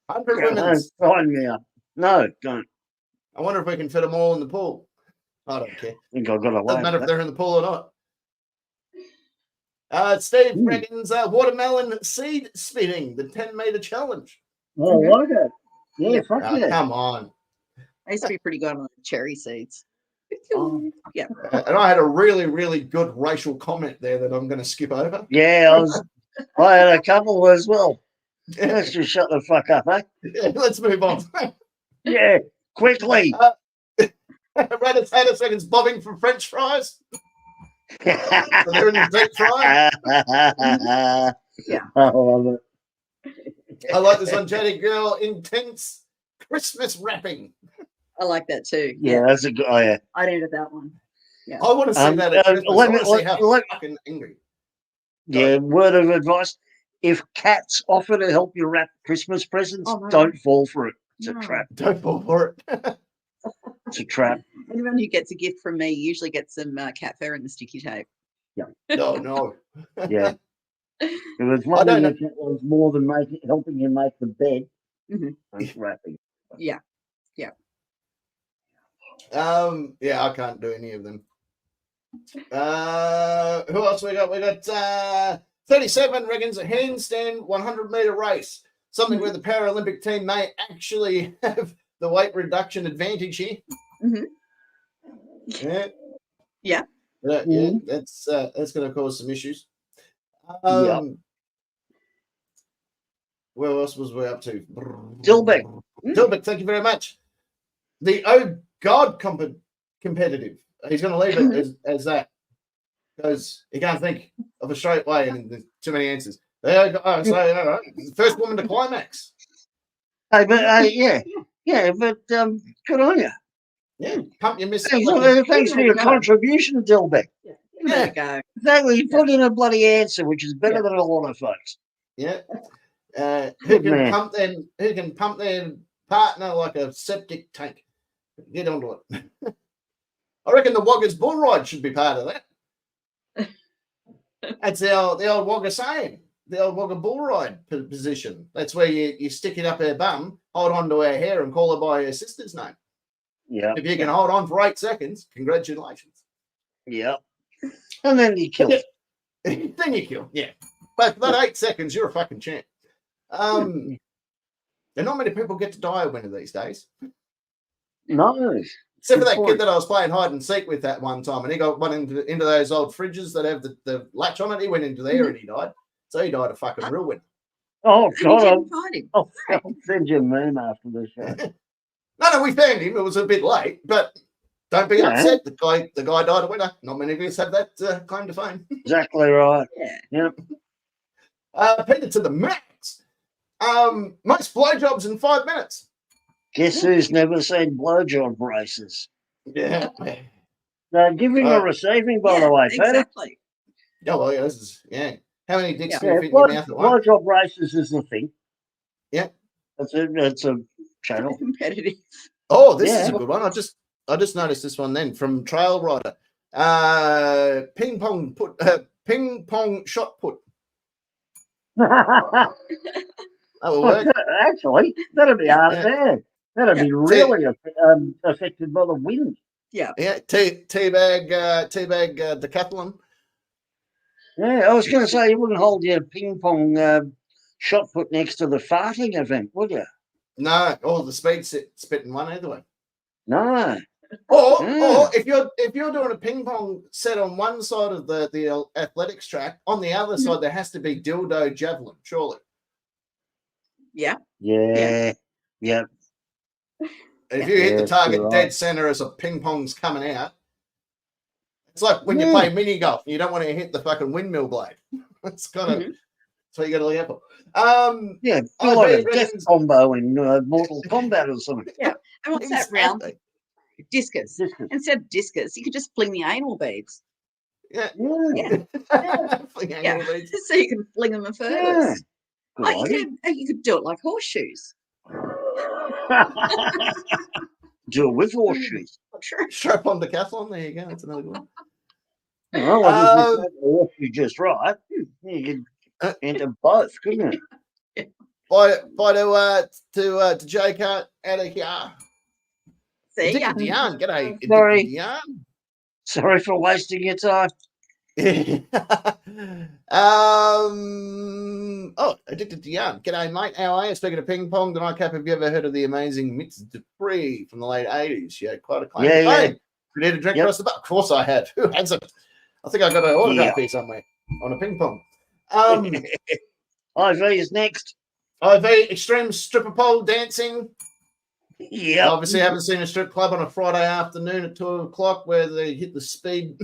100 women. Sign me up. No, don't. I wonder if we can fit them all in the pool. I don't care. I think I've got away. Doesn't matter if they're in the pool or not. Steve reckons watermelon seed spitting, the 10-meter challenge. Oh, I like it. Yeah, fuck yeah. Come on. I used to be pretty good on cherry seeds. Yeah. And I had a really, really good racial comment there that I'm going to skip over. Yeah, I had a couple as well. Let's just shut the fuck up, eh? Yeah, let's move on. Yeah, quickly. Ratatata seconds bobbing for French fries. So they're in the deep fry. Yeah. I love it. I like this one, Jaded Girl. Intense Christmas wrapping. I like that too. Yeah, that's a good. Oh yeah. I needed that one. Yeah. I want to see that. At Christmas. I want to see how fucking angry. Yeah, word of advice: if cats offer to help you wrap Christmas presents, don't fall for it. It's a trap. Don't fall for it. It's a trap. Anyone who gets a gift from me usually gets some cat fur and the sticky tape. Yeah. No. Yeah. It was one thing that was more than helping you make the bed. Mm-hmm. Wrapping. Yeah. Yeah. Yeah, I can't do any of them. Who else we got? We got 37 reckons a handstand 100-meter race. Something where the Paralympic team may actually have the weight reduction advantage here. Mm-hmm. Yeah. Yeah. Yeah, that's going to cause some issues. Where else was we up to? Dilbeck. Dilbeck, thank you very much. The Oh God competitive. He's going to leave it as that because he can't think of a straight way and there's too many answers. First woman to climax. Hey, but but good on you. Yeah, pump your miss. Thanks for your contribution, Dilbeck. There we go. Exactly, you put in a bloody answer, which is better than a lot of folks. Yeah. Who can pump their partner like a septic tank? Get onto it. I reckon the Wagga's bull ride should be part of that. That's the old Wagga saying. The old Wagga bull ride position. That's where you stick it up her bum, hold on to her hair, and call her by her sister's name. Yeah. If you can hold on for 8 seconds, congratulations. Yeah. And then you kill it. Then you kill. Yeah. But for that 8 seconds, you're a fucking champ. And not many people get to die a winner these days. No. Except for that kid that I was playing hide and seek with that one time, and he got one into those old fridges that have the latch on it. He went into there and he died. So he died a fucking real winner. Oh, God. Didn't find him. I'll send you a meme after this show. No, we found him. It was a bit late, but don't be upset. The guy died a winner. Not many of us have that claim to fame. Exactly right. Yeah. Yep. Peter to the max. Most blowjobs in 5 minutes. Guess who's never seen blowjob races? Yeah. They're giving or receiving, by the way, Peter. Exactly. Oh, well, this is, How many dicks can Yeah, you fit in your mouth at once? blowjob races is the thing. Yeah. That's a channel. Competitive. Oh, this is a good one. I just noticed this one then from Trail Rider. Ping pong shot put. That will work. Actually, that'd be hard there. That'd be really affected by the wind. Yeah. Yeah. Teabag decathlon. Yeah, I was going to say you wouldn't hold your ping pong shot put next to the farting event, would you? No, or the speed spitting one either way. No. Or if you're doing a ping pong set on one side of the athletics track, on the other side there has to be dildo javelin, surely. Yeah. Yeah. And if you hit the target dead center as a ping pong's coming out, it's like when you play mini golf, you don't want to hit the fucking windmill blade. It's kind of that's what you got to look out for. Yeah, like a death combo in Mortal Kombat or something. Yeah. And what's that round? Discus. Instead of discus, you could just fling the anal beads. Yeah. Fling anal beads. So you can fling them furthest. Oh, you could do it like horseshoes. Do it with horseshoes. Strap on decathlon. There you go. That's another one. Well, horseshoe just right. You could enter both, couldn't you? Bye to J Cart out of here. See ya. Dion, g'day. Sorry. Sorry for wasting your time. Addicted to yarn. G'day, mate. How are you? Speaking of ping pong, the nightcap, have you ever heard of the amazing Mitz Dupree from the late 80s? She had quite a claim to fame. We need a drink across the bar. Of course I have. Who hasn't? I think I got an autograph here somewhere on a ping pong. IV is next. IV, extreme stripper pole dancing. Yeah. Obviously, haven't seen a strip club on a Friday afternoon at 2 o'clock where they hit the speed,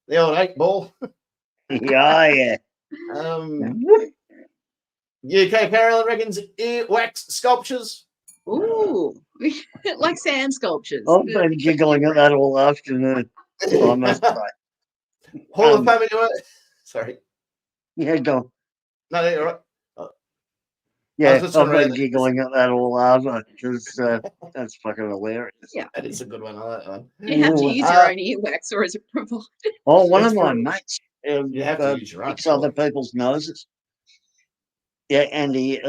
the old 8-ball. Yeah. UK Carolyn reckons earwax sculptures. Ooh, like sand sculptures. I've been giggling at that all afternoon. I must say. Hall of Fame anyway. Sorry. Yeah, go. No, you're right. Yeah, I've been giggling at that all over because that's fucking hilarious. Yeah, that is a good one. I like that one. You have to use your own earwax, or is it provided? Oh, one of my mates. You have to use your own. Picks other people's noses. Yeah, and he,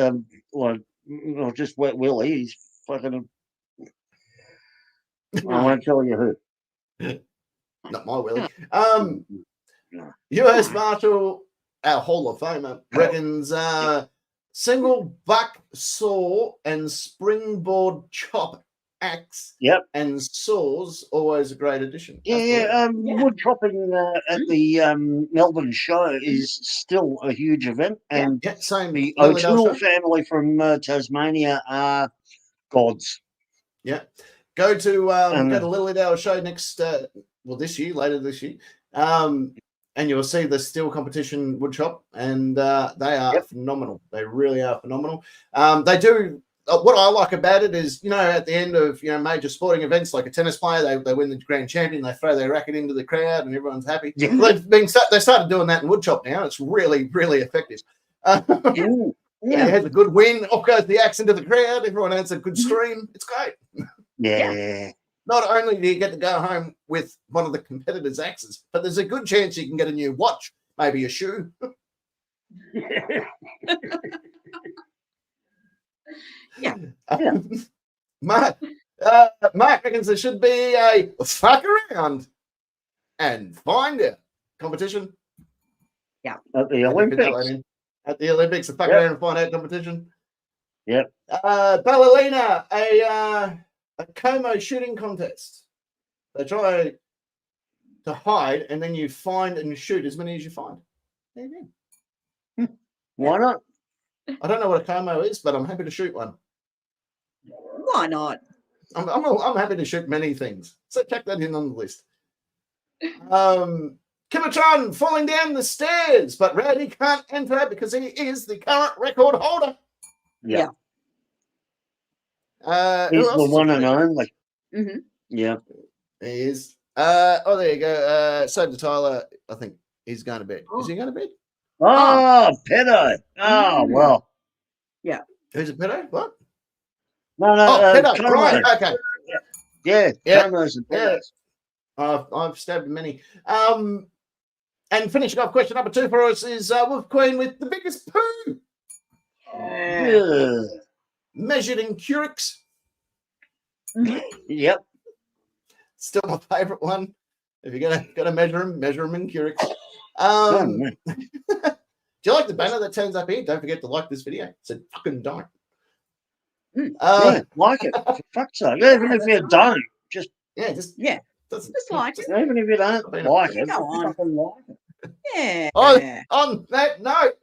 just wet Willie. He's fucking. I won't tell you who. Not my Willie. US Marshal, our Hall of Famer, reckons single buck saw and springboard chop axe. Yep. And saws, always a great addition. Yeah, Yeah. wood chopping at the Melbourne show is still a huge event, and Yeah, same. the Lilydale O'Toole show. family from Tasmania are gods. Yeah. Go to And, Lilydale show next later this year. And you'll see the steel competition wood shop, and they are phenomenal. They really are phenomenal. They do. What I like about it is, at the end of major sporting events like a tennis player, they win the grand champion, they throw their racket into the crowd, and everyone's happy. Yeah. Well, they started doing that in wood shop now. It's really, really effective. Yeah. It has a good win. Off goes the axe into the crowd. Everyone has a good stream. It's great. Yeah. Not only do you get to go home with one of the competitors' axes, but there's a good chance you can get a new watch, maybe a shoe. Yeah. Mark reckons there should be a fuck around and find out competition. Yeah. At the Olympics. At the Olympics, a fuck around and find out competition. Yep. Ballerina, a Como shooting contest. They try to hide, and then you find and shoot as many as you find. There you go. Why not? I don't know what a Como is, but I'm happy to shoot one. Why not? I'm happy to shoot many things. So check that in on the list. Kimatron falling down the stairs, but Rowdy can't enter because he is the current record holder. Yeah. Who He's else the is one up and there? only. Mm-hmm. Yeah. He is. There you go. Save the Tyler. I think he's going to bed. Is he going to bed? Oh, pedo. Oh, well. Yeah. Who's a pedo? What? No, pedo. Como. Right. Okay. Yeah. Yeah. Comos and Yeah. pedos. I've stabbed many. And finishing off question number 2 for us is Wolf Queen with the biggest poo. Yeah. Measured in Curix. Yep. Still my favourite one. If you're gonna measure them in Curix. Man. Do you like the banner that turns up here? Don't forget to like this video. So fucking don't. Yeah, like it. For fuck's sake. Even if you don't, just like it. even if you don't like it, Go on. fucking like it. Yeah. On that note,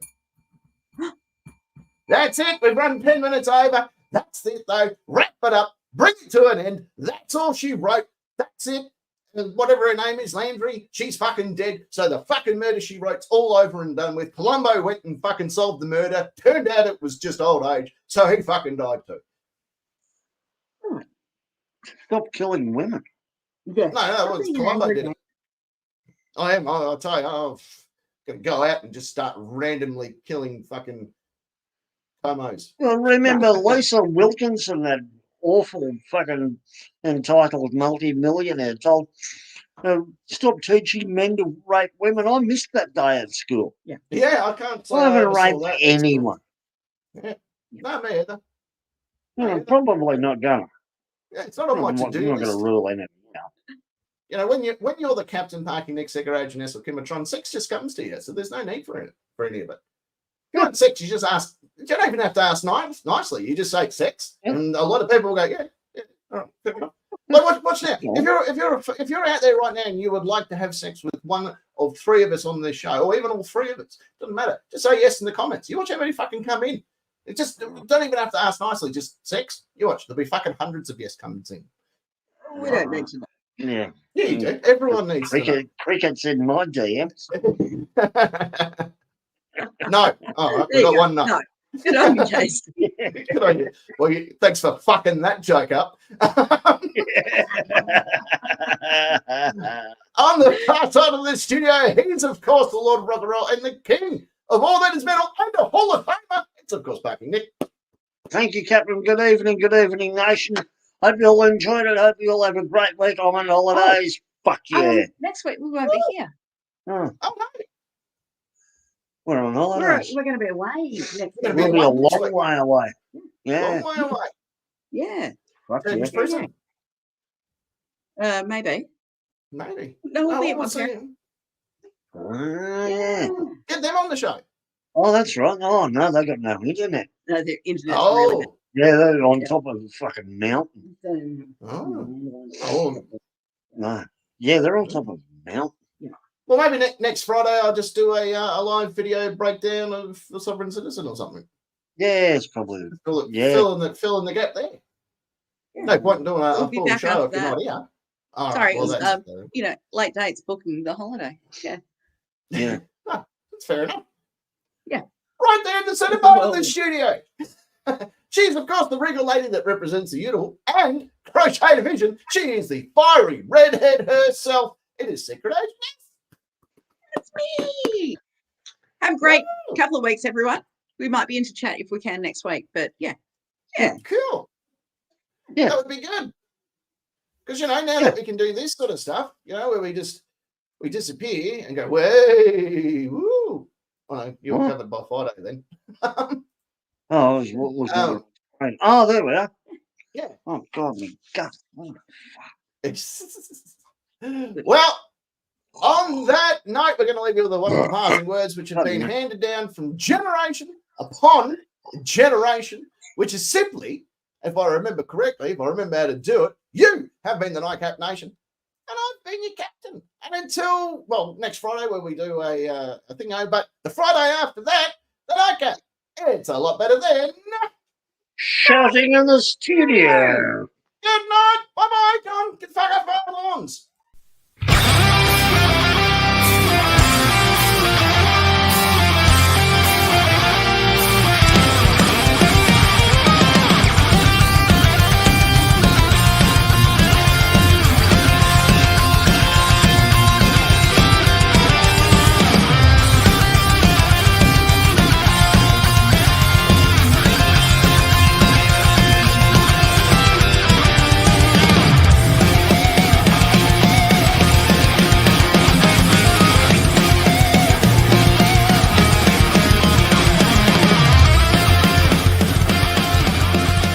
that's it. We've run 10 minutes over. That's it, though. Wrap it up. Bring it to an end. That's all she wrote. That's it. And whatever her name is, Landry, she's fucking dead. So the fucking murder she wrote's all over and done with. Columbo went and fucking solved the murder. Turned out it was just old age. So he fucking died too. Stop killing women. Yeah. No, it was Columbo did it. I'll tell you, I'm going to go out and just start randomly killing fucking homos. Well, remember Lisa Wilkinson, that awful fucking entitled multi-millionaire, told, stop teaching men to rape women. I missed that day at school. Yeah, I can't say I haven't ever saw raped that. anyone. Yeah. No, me either. No, I'm probably not going to. Yeah, it's not on my I'm not to-do going to list. rule anything out. When you're the captain parking next to Garage and or Kimatron, sex just comes to you, so there's no need for any of it. If you want sex, you just ask. You don't even have to ask nicely. You just say sex, and a lot of people will go, yeah, all right, fair enough. But watch now. If you're out there right now and you would like to have sex with one of 3 of us on this show, or even all 3 of us, doesn't matter. Just say yes in the comments. You watch how many fucking come in. It just don't even have to ask nicely. Just sex. You watch. There'll be fucking hundreds of yes comments in. We don't need to know. Yeah. Yeah, you do. Everyone needs to know. Cricket's in my DMs. No. All right. We've got one no. No. Good on you, Jason. Good on you. Well, thanks for fucking that joke up. On the far side of the studio, he's, of course, the Lord of Rock and Roll and the king of all that is metal and a Hall of Famer. It's, of course, Parking Nick. Thank you, Captain. Good evening, nation. Hope you all enjoyed it. Hope you all have a great week. I'm on holidays. Fuck yeah. Next week we won't be here. Oh, Oh, no. we're on holidays. We're going to be away next week. We're We'll be a long way away. Yeah. Long way away. Yeah. Fuck yeah. James Prison. Maybe. Maybe. No, we'll be at we'll one see here. him. Yeah. Get them on the show. Oh, that's right. Oh, no, they got no internet. No, the internet's Oh, really bad. Yeah, they're on top of a fucking mountain. Oh. No. Yeah, they're on top of a mountain. Well, maybe next Friday I'll just do a live video breakdown of the Sovereign Citizen or something. Yeah, it's probably Fill in the gap there. No point in doing a We'll be full back show after if you're that. not here. All Sorry, right, well, it that's was late dates booking the holiday. Yeah. Yeah. that's fair enough. Yeah. Right there in the centre part of the studio. She's, of course, the regal lady that represents the Udall and Crochet Division. She is the fiery redhead herself. It is Secret Agent. That's me. Have a great couple of weeks, everyone. We might be into chat if we can next week, but yeah. Cool. Yeah. That would be good. Because, now that we can do this sort of stuff, where we disappear and go, way, woo. Oh, no, you were covered by Friday then. Oh, there we are. Yeah. Oh, God, my gut. Well, on that note, we're going to leave you with the wonderful passing words which have been handed down from generation upon generation, which is simply, if I remember correctly, if I remember how to do it, you have been the Nightcap Nation, and I've been your captain. And until, next Friday where we do a thing, but the Friday after that, the Nightcap. It's a lot better than shouting in the studio. Good night. Bye-bye, John. Get fuck off my lawns.